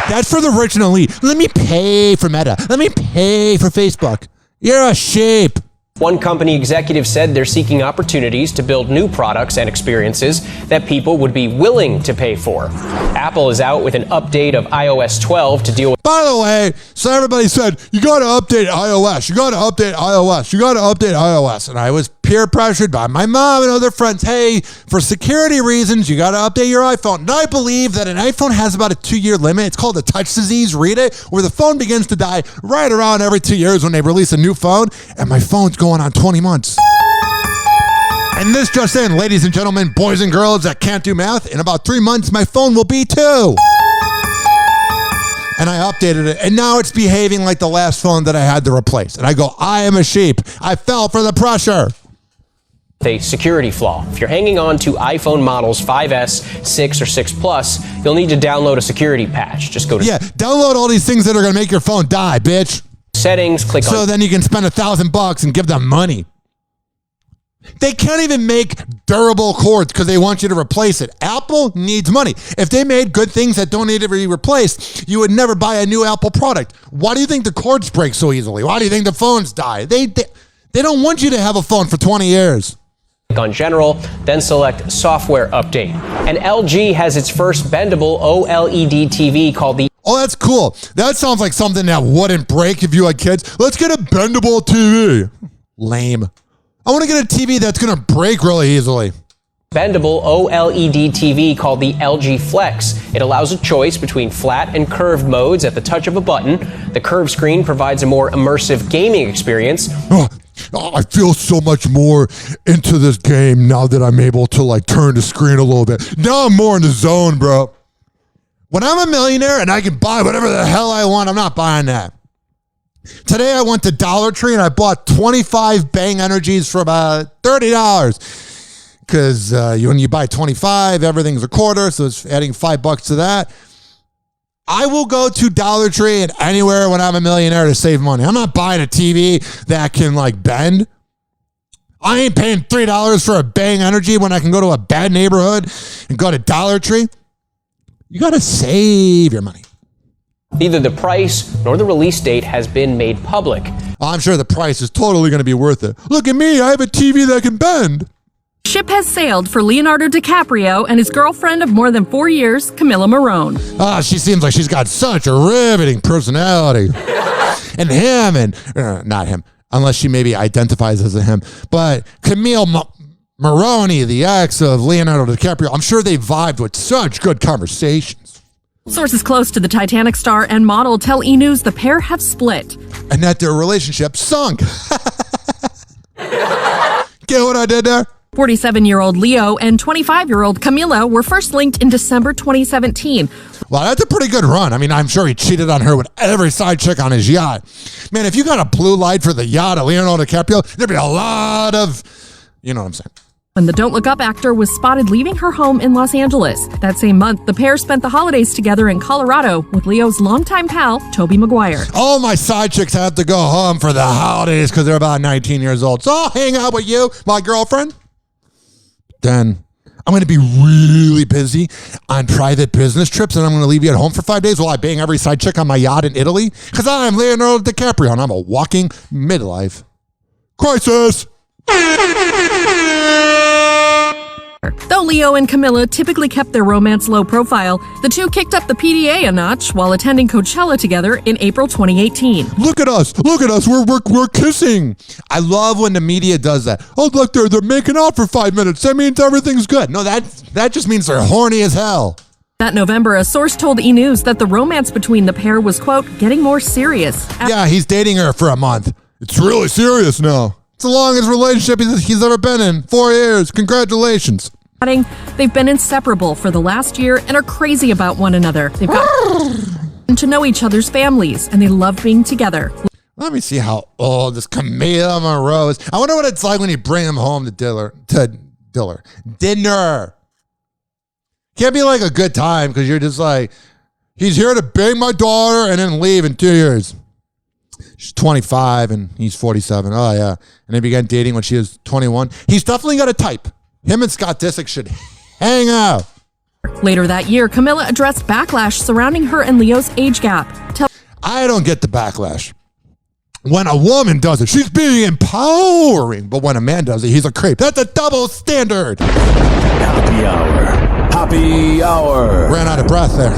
that's for the rich and elite. Let me pay for Meta. Let me pay for Facebook. You're a sheep. One company executive said they're seeking opportunities to build new products and experiences that people would be willing to pay for. Apple is out with an update of iOS 12 to deal with... By the way, so everybody said, you got to update iOS. You got to update iOS. You got to update iOS. And I was peer pressured by my mom and other friends. Hey, for security reasons, you got to update your iPhone. And I believe that an iPhone has about a 2-year limit. It's called the touch disease. Read it, where the phone begins to die right around every 2 years when they release a new phone. And my phone's going on 20 months. And this just in, ladies and gentlemen, boys and girls that can't do math, in about 3 months, my phone will be 2. And I updated it, and now it's behaving like the last phone that I had to replace. And I go, I am a sheep. I fell for the pressure. A security flaw. If you're hanging on to iPhone models 5S, 6, or 6 Plus, you'll need to download a security patch. Just go to... Yeah, download all these things that are going to make your phone die, bitch. Settings, click on... So then you can spend $1,000 and give them money. They can't even make durable cords because they want you to replace it. Apple needs money. If they made good things that don't need to be replaced, you would never buy a new Apple product. Why do you think the cords break so easily? Why do you think the phones die? They don't want you to have a phone for 20 years. Click on General, then select Software Update. And LG has its first bendable OLED TV called the... Oh, that's cool. That sounds like something that wouldn't break if you had kids. Let's get a bendable TV. Lame. I want to get a TV that's going to break really easily. Bendable OLED TV called the LG Flex. It allows a choice between flat and curved modes at the touch of a button. The curved screen provides a more immersive gaming experience. I feel so much more into this game now that I'm able to like turn the screen a little bit. Now I'm more in the zone, bro. When I'm a millionaire and I can buy whatever the hell I want, I'm not buying that. Today I went to Dollar Tree and I bought 25 Bang Energies for about $30. Because when you buy 25, everything's a quarter, so it's adding $5 to that. I will go to Dollar Tree and anywhere when I'm a millionaire to save money. I'm not buying a TV that can like bend. I ain't paying $3 for a Bang Energy when I can go to a bad neighborhood and go to Dollar Tree. You got to save your money. Neither the price nor the release date has been made public. I'm sure the price is totally going to be worth it. Look at me, I have a TV that can bend. Ship has sailed for Leonardo DiCaprio and his girlfriend of more than 4 years, Camilla Morrone. She seems like she's got such a riveting personality. And him, not him, unless she maybe identifies as a him, but Camille Morrone, the ex of Leonardo DiCaprio, I'm sure they vibed with such good conversations. Sources close to the Titanic star and model tell E! News the pair have split. And that their relationship sunk. Get what I did there? 47-year-old Leo and 25-year-old Camilla were first linked in December 2017. Well, that's a pretty good run. I mean, I'm sure he cheated on her with every side chick on his yacht. Man, if you got a blue light for the yacht of Leonardo DiCaprio, there'd be a lot of, you know what I'm saying. When the Don't Look Up actor was spotted leaving her home in Los Angeles. That same month, the pair spent the holidays together in Colorado with Leo's longtime pal, Tobey Maguire. All my side chicks have to go home for the holidays because they're about 19 years old. So I'll hang out with you, my girlfriend. Then I'm going to be really busy on private business trips and I'm going to leave you at home for 5 days while I bang every side chick on my yacht in Italy because I'm Leonardo DiCaprio and I'm a walking midlife crisis. Though Leo and Camilla typically kept their romance low profile, the two kicked up the PDA a notch while attending Coachella together in April 2018. Look at us, we're kissing. I love when the media does that. Oh, look, they're making out for 5 minutes. That means everything's good. No, that just means they're horny as hell. That November, a source told E! News that the romance between the pair was, quote, getting more serious. Yeah, he's dating her for a month. It's really serious now. It's the longest relationship he's ever been in. 4 years. Congratulations. They've been inseparable for the last year and are crazy about one another. They've got to know each other's families, and they love being together. Let me see how old this Camilla Morrone is. I wonder what it's like when you bring him home to dinner. Can't be like a good time because you're just like, he's here to bang my daughter and then leave in 2 years. She's 25 and he's 47. Oh, yeah. And they began dating when she was 21. He's definitely got a type. Him and Scott Disick should hang out. Later that year, Camilla addressed backlash surrounding her and Leo's age gap. I don't get the backlash. When a woman does it, she's being empowering. But when a man does it, he's a creep. That's a double standard. Happy Hour. Happy Hour. Ran out of breath there.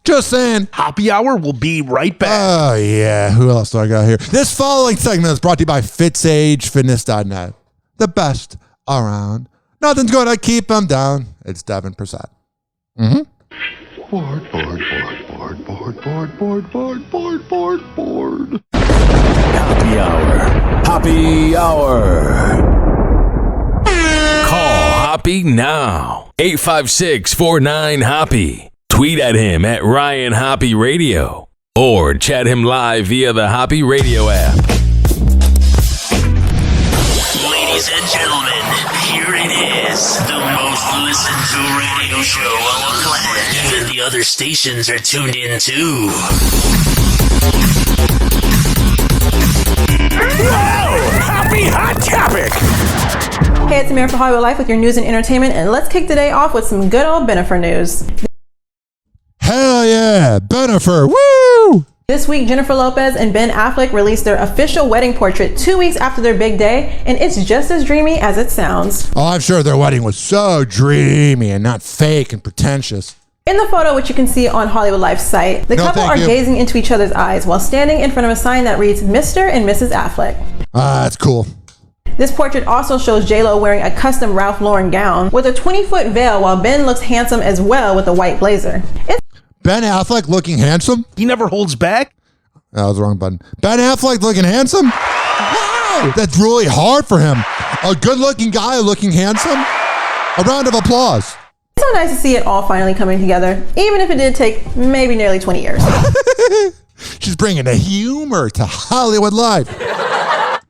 Just saying. Happy Hour will be right back. Oh, yeah. Who else do I got here? This following segment is brought to you by FitzAgeFitness.net. The best around. Nothing's going to keep them down. It's Devin Prasad. Board. Happy Hour. Happy Hour. Call Hoppe now. 856-49-HOPPE. Tweet at him at Ryan Hoppe Radio. Or chat him live via the Hoppe Radio app. Ladies and gentlemen, here it is. The most listened to radio show on the planet. Even the other stations are tuned in too. Whoa! Happy Hot Topic! Hey, it's Amir for Hollywood Life with your news and entertainment, and let's kick the day off with some good old Bennifer news. Hell yeah, Bennifer, woo! This week, Jennifer Lopez and Ben Affleck released their official wedding portrait 2 weeks after their big day, and it's just as dreamy as it sounds. Oh, I'm sure their wedding was so dreamy and not fake and pretentious. In the photo, which you can see on Hollywood Life's site, the couple are gazing into each other's eyes while standing in front of a sign that reads Mr. and Mrs. Affleck. That's cool. This portrait also shows J-Lo wearing a custom Ralph Lauren gown with a 20-foot veil, while Ben looks handsome as well with a white blazer. Ben Affleck looking handsome? He never holds back? That was the wrong button. Ben Affleck looking handsome? Wow! That's really hard for him. A good-looking guy looking handsome? A round of applause. It's so nice to see it all finally coming together, even if it did take maybe nearly 20 years. She's bringing the humor to Hollywood life.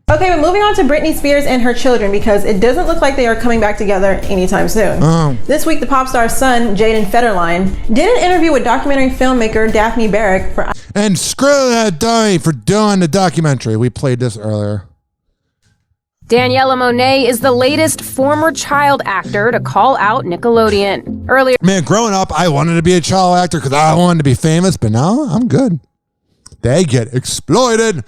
Okay, but moving on to Britney Spears and her children, because it doesn't look like they are coming back together anytime soon. This week, the pop star's son, Jaden Federline, did an interview with documentary filmmaker Daphne Barrick for... And screw that dummy for doing the documentary. We played this earlier. Daniela Monet is the latest former child actor to call out Nickelodeon. Earlier, man, growing up, I wanted to be a child actor because I wanted to be famous, but now I'm good. They get exploited.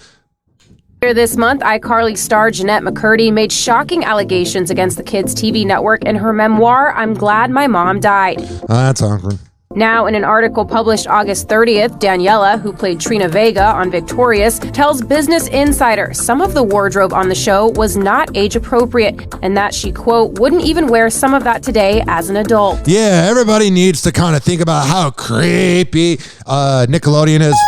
This month, iCarly star Jeanette McCurdy made shocking allegations against the kids' TV network in her memoir, I'm Glad My Mom Died. That's awkward. Now, in an article published August 30th, Daniela, who played Trina Vega on Victorious, tells Business Insider some of the wardrobe on the show was not age appropriate and that she, quote, wouldn't even wear some of that today as an adult. Yeah, everybody needs to kind of think about how creepy Nickelodeon is.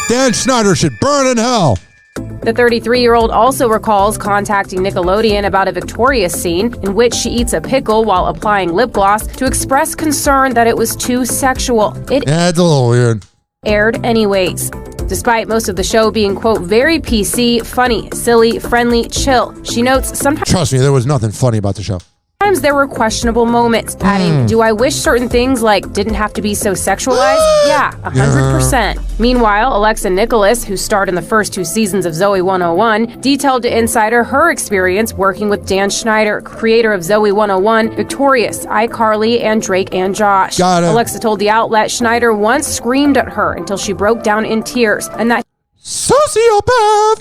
Dan Schneider should burn in hell. The 33-year-old also recalls contacting Nickelodeon about a Victorious scene in which she eats a pickle while applying lip gloss to express concern that it was too sexual. Yeah, it's a little weird. Aired anyways. Despite most of the show being, quote, very PC, funny, silly, friendly, chill, she notes sometimes... Trust me, there was nothing funny about the show. Sometimes there were questionable moments, adding, do I wish certain things like didn't have to be so sexualized? Yeah, 100%. Meanwhile, Alexa Nicholas, who starred in the first 2 seasons of Zoe 101, detailed to Insider her experience working with Dan Schneider, creator of Zoe 101, Victorious, iCarly, and Drake and Josh. Alexa told the outlet Schneider once screamed at her until she broke down in tears, and that sociopath!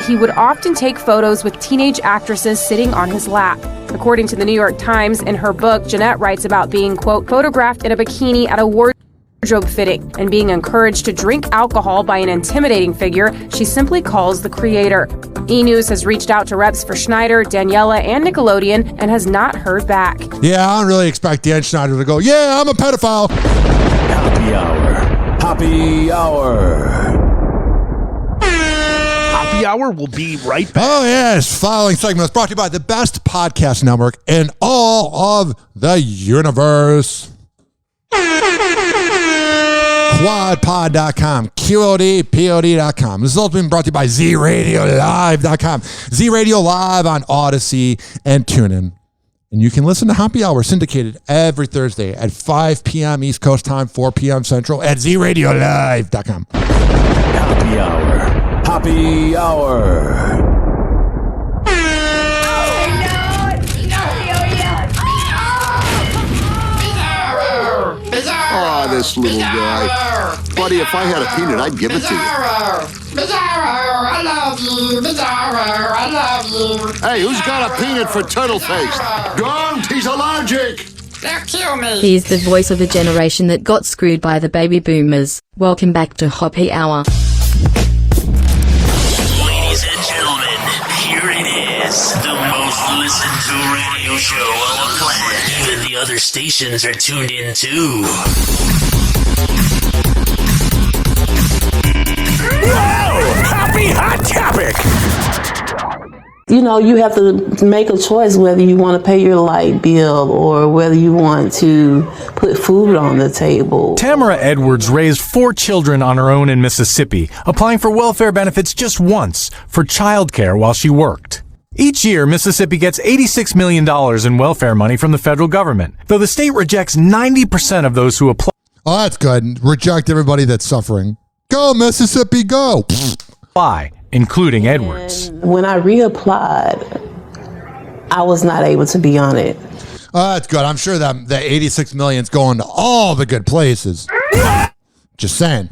He would often take photos with teenage actresses sitting on his lap. According to the New York Times, in her book, Jeanette writes about being, quote, photographed in a bikini at a wardrobe fitting and being encouraged to drink alcohol by an intimidating figure she simply calls the creator. E! News has reached out to reps for Schneider, Daniela, and Nickelodeon and has not heard back. Yeah, I don't really expect Dan Schneider to go, yeah, I'm a pedophile. Happy Hour. Happy Hour. Happy Hour will be right back. Oh, yes. Following segment is brought to you by the best podcast network in all of the universe. Quadpod.com, QODPOD.com. This has also been brought to you by ZRadioLive.com. Z Radio Live on Odyssey and TuneIn. And you can listen to Happy Hour syndicated every Thursday at 5 p.m. East Coast time, 4 p.m. Central at ZRadioLive.com. Happy Hour. Happy Hour. Oh, this little guy. Buddy, if I had a peanut, I'd give it to you. I love you. Bizarro, I love you. Hey, who's got a peanut for turtle face? Don't, he's allergic. They'll kill me. He's the voice of the generation that got screwed by the baby boomers. Welcome back to Hoppe Hour. Ladies and gentlemen, here it is. The most listened to radio show on the planet. Even the other stations are tuned in too. Whoa! Happy Hot Topic! You know, you have to make a choice whether you want to pay your light bill or whether you want to put food on the table. Tamara Edwards raised 4 children on her own in Mississippi, applying for welfare benefits just once for childcare while she worked. Each year, Mississippi gets $86 million in welfare money from the federal government, though the state rejects 90% of those who apply. Oh, that's good. Reject everybody that's suffering. Go, Mississippi, go! Apply, including Edwards. When I reapplied, I was not able to be on it. Oh, that's good. I'm sure that the $86 million is going to all the good places. Just saying.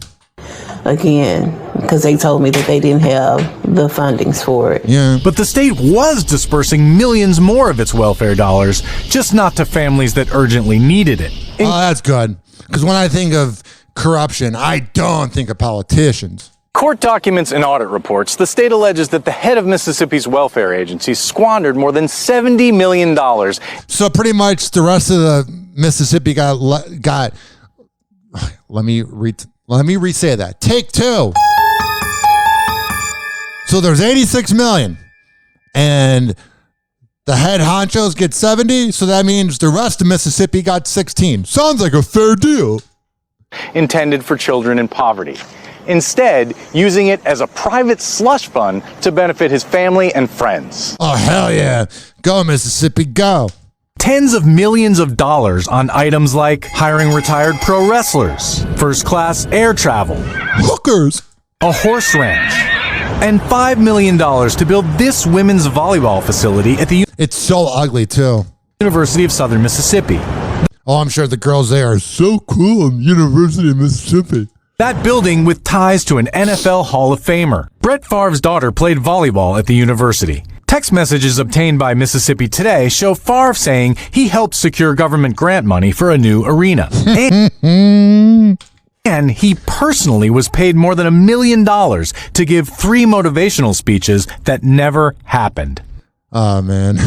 again because they told me that they didn't have the fundings for it. Yeah. But the state was dispersing millions more of its welfare dollars, just not to families that urgently needed it. Oh, that's good. Because when I think of corruption, I don't think of politicians. Court documents and audit reports, the state alleges that the head of Mississippi's welfare agency squandered more than $70 million. So pretty much the rest of the Mississippi got let me re-say that. Take two. So there's 86 million and the head honchos get 70. So that means the rest of Mississippi got 16. Sounds like a fair deal. Intended for children in poverty. Instead, using it as a private slush fund to benefit his family and friends. Oh, hell yeah. Go, Mississippi, go. Tens of millions of dollars on items like hiring retired pro wrestlers, first-class air travel, hookers, a horse ranch, and $5 million to build this women's volleyball facility at the It's so ugly, too. University of Southern Mississippi. Oh, I'm sure the girls there are so cool in University of Mississippi. That building with ties to an NFL Hall of Famer. Brett Favre's daughter played volleyball at the university. Text messages obtained by Mississippi Today show Favre saying he helped secure government grant money for a new arena. And he personally was paid more than $1 million to give 3 motivational speeches that never happened. Oh, man.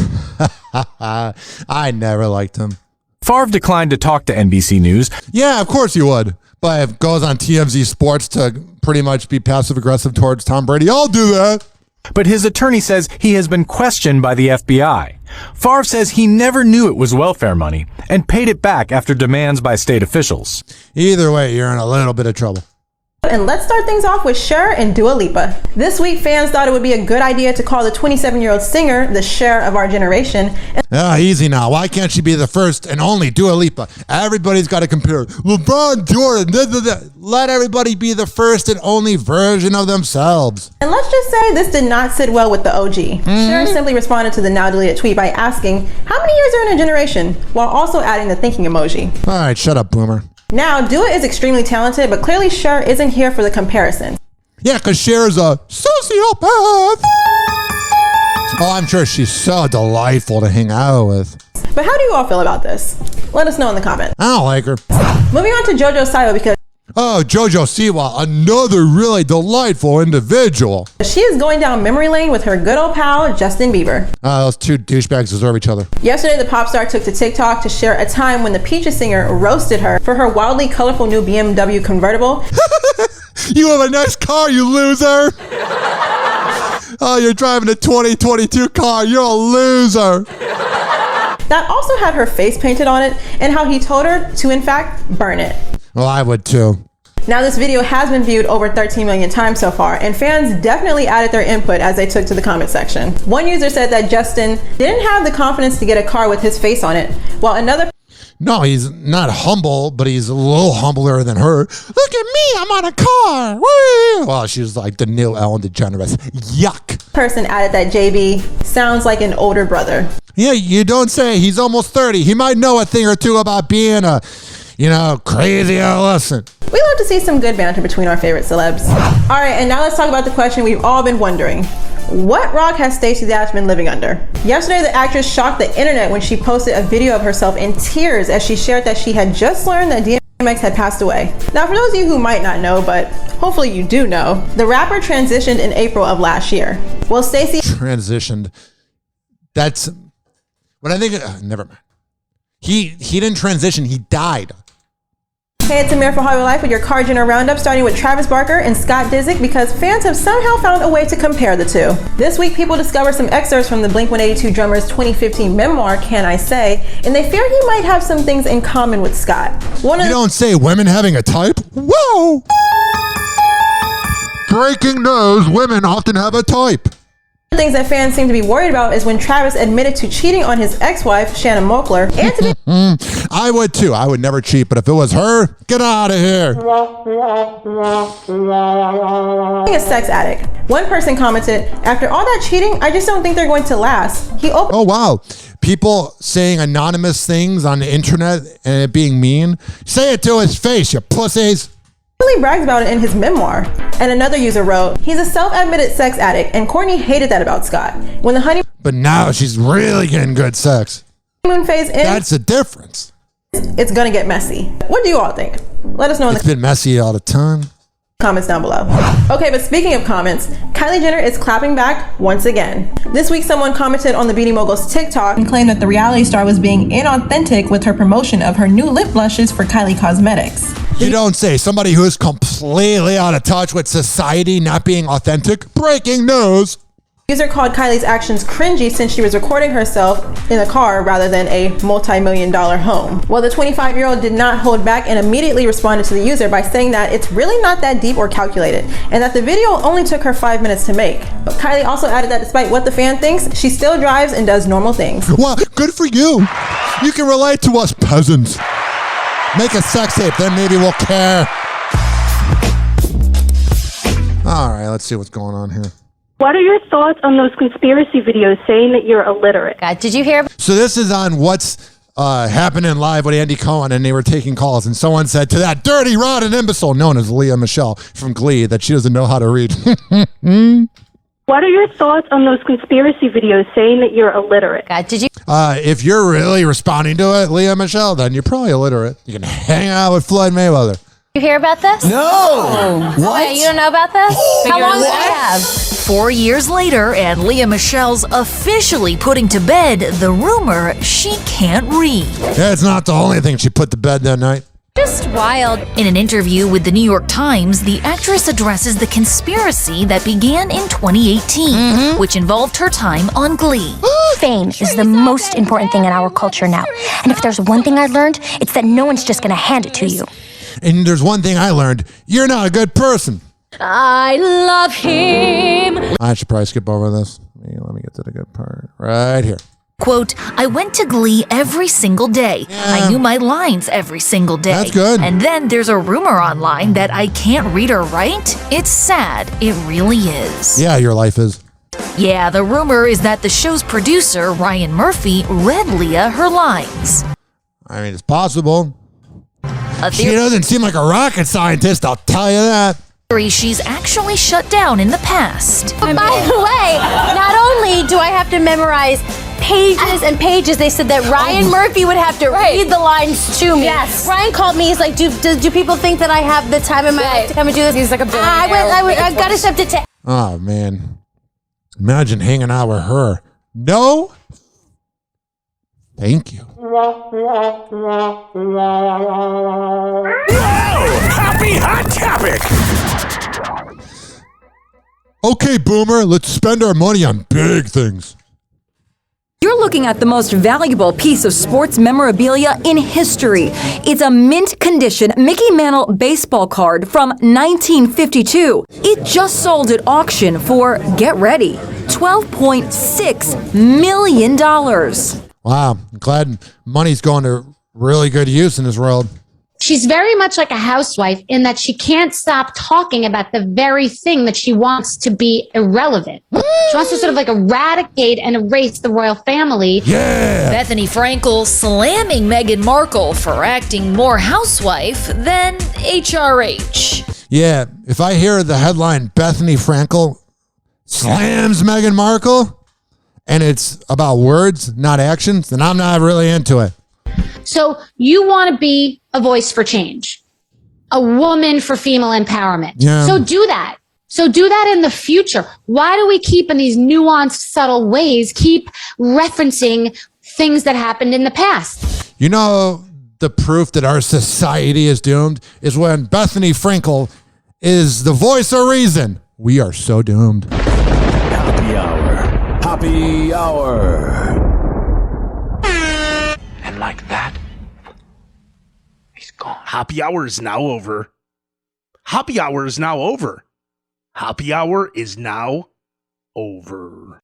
I never liked him. Favre declined to talk to NBC News. Yeah, of course he would. But if it goes on TMZ Sports to pretty much be passive-aggressive towards Tom Brady, I'll do that. But his attorney says he has been questioned by the FBI. Favre says he never knew it was welfare money and paid it back after demands by state officials. Either way, you're in a little bit of trouble. And let's start things off with Cher and Dua Lipa. This week, fans thought it would be a good idea to call the 27-year-old singer the Cher of our generation. Easy now. Why can't she be the first and only Dua Lipa? Everybody's got to compare. LeBron, Jordan, let everybody be the first and only version of themselves. And let's just say this did not sit well with the OG. Cher simply responded to the now deleted tweet by asking, how many years are in a generation? While also adding the thinking emoji. All right, shut up, boomer. Now, Dua is extremely talented, but clearly Cher isn't here for the comparison. Yeah, because Cher is a sociopath. Oh, I'm sure she's so delightful to hang out with. But how do you all feel about this? Let us know in the comments. I don't like her. Moving on to JoJo Siwa because... Oh, JoJo Siwa, another really delightful individual. She is going down memory lane with her good old pal, Justin Bieber. Those two douchebags deserve each other. Yesterday, the pop star took to TikTok to share a time when the Peaches singer roasted her for her wildly colorful new BMW convertible. You have a nice car, you loser. Oh, you're driving a 2022 car. You're a loser. That also had her face painted on it and how he told her to, in fact, burn it. Well, I would too. Now, this video has been viewed over 13 million times so far, and fans definitely added their input as they took to the comment section. One user said that Justin didn't have the confidence to get a car with his face on it, while another... No, he's not humble, but he's a little humbler than her. Look at me, I'm on a car. Woo! Well, she's like the new Ellen DeGeneres. Yuck. Person added that JB sounds like an older brother. Yeah, you don't say. He's almost 30. He might know a thing or two about being a... crazy adolescent. We love to see some good banter between our favorite celebs. All right, and now let's talk about the question we've all been wondering. What rock has Stacey Dash been living under? Yesterday, the actress shocked the internet when she posted a video of herself in tears as she shared that she had just learned that DMX had passed away. Now, for those of you who might not know, but hopefully you do know, the rapper transitioned in April of last year. Well, Stacey... Transitioned. That's... When I think... never mind. He didn't transition, he died. Hey, it's Amir for Hollywood Life with your Car Jenner Roundup, starting with Travis Barker and Scott Disick because fans have somehow found a way to compare the two. This week, people discovered some excerpts from the Blink-182 drummer's 2015 memoir, Can I Say, and they fear he might have some things in common with Scott. You don't say women having a type? Whoa! Breaking news, women often have a type. Things that fans seem to be worried about is when Travis admitted to cheating on his ex-wife, Shannon Moakler, and to be I would too. I would never cheat, but if it was her, get out of here. A sex addict. One person commented, after all that cheating, I just don't think they're going to last. Oh, wow. People saying anonymous things on the internet and it being mean. Say it to his face, you pussies. He brags about it in his memoir. And another user wrote, he's a self-admitted sex addict, and Courtney hated that about Scott. When the honeymoon But now she's really getting good sex. phase ends, That's the difference. it's gonna get messy. What do you all think? Let us know in It's the been messy all the time. comments down below. Okay, but speaking of comments, Kylie Jenner is clapping back once again. This week, someone commented on the beauty mogul's TikTok and claimed that the reality star was being inauthentic with her promotion of her new lip blushes for Kylie Cosmetics. You don't say. Somebody who is completely out of touch with society, not being authentic. Breaking news. User called Kylie's actions cringy since she was recording herself in a car rather than a multi-million-dollar home. Well, the 25-year-old did not hold back and immediately responded to the user by saying that it's really not that deep or calculated, and that the video only took her 5 minutes to make. But Kylie also added that despite what the fan thinks, she still drives and does normal things. Well, good for you. You can relate to us peasants. Make a sex tape, then maybe we'll care. All right, let's see what's going on here. What are your thoughts on those conspiracy videos saying that you're illiterate? Did you hear? So this is on what's happening live with Andy Cohen, and they were taking calls, and someone said to that dirty, rotten imbecile known as Leah Michelle from Glee that she doesn't know how to read. What are your thoughts on those conspiracy videos saying that you're illiterate? Did you? If you're really responding to it, Leah Michelle, then you're probably illiterate. You can hang out with Floyd Mayweather. You hear about this? No. What? Yeah, you don't know about this? How long do you have? 4 years later, and Leah Michelle's officially putting to bed the rumor she can't read. Yeah, it's not the only thing she put to bed that night. Just wild. In an interview with the New York Times, the actress addresses the conspiracy that began in 2018, which involved her time on Glee. Fame is the most important thing in our culture now. And if there's one thing I learned, it's that no one's just going to hand it to you. And there's one thing I learned. You're not a good person. I love him. I should probably skip over this. Let me get to the good part. Right here. Quote, I went to Glee every single day. I knew my lines every single day. That's good. And then there's a rumor online that I can't read or write. It's sad. It really is. Yeah, your life is. Yeah, the rumor is that the show's producer, Ryan Murphy, read Leah her lines. I mean, it's possible. She doesn't seem like a rocket scientist, I'll tell you that. She's actually shut down in the past. By the way, not only do I have to memorize pages and pages, they said that Ryan Murphy would have to read the lines to me. Yes. Ryan called me, he's like, do people think that I have the time in my life to come and do this? He's like a billionaire. I got us up to 10. Oh, man. Imagine hanging out with her. No. Thank you. Happy Hot Topic! Okay, Boomer, let's spend our money on big things. You're looking at the most valuable piece of sports memorabilia in history. It's a mint condition Mickey Mantle baseball card from 1952. It just sold at auction for, get ready, $12.6 million. Wow, I'm glad money's going to really good use in this world. She's very much like a housewife in that she can't stop talking about the very thing that she wants to be irrelevant. She wants to sort of like eradicate and erase the royal family. Yeah. Bethany Frankel slamming Meghan Markle for acting more housewife than HRH. Yeah, if I hear the headline, Bethany Frankel slams Meghan Markle, and it's about words, not actions, then I'm not really into it. So you want to be a voice for change, a woman for female empowerment. Yeah. So do that. So do that in the future. Why do we keep in these nuanced, subtle ways, keep referencing things that happened in the past? You know, the proof that our society is doomed is when Bethany Frankel is the voice of reason. We are so doomed. Happy Hour. Happy Hour. And like that, he's gone. Happy Hour is now over. Happy Hour is now over. Happy Hour is now over.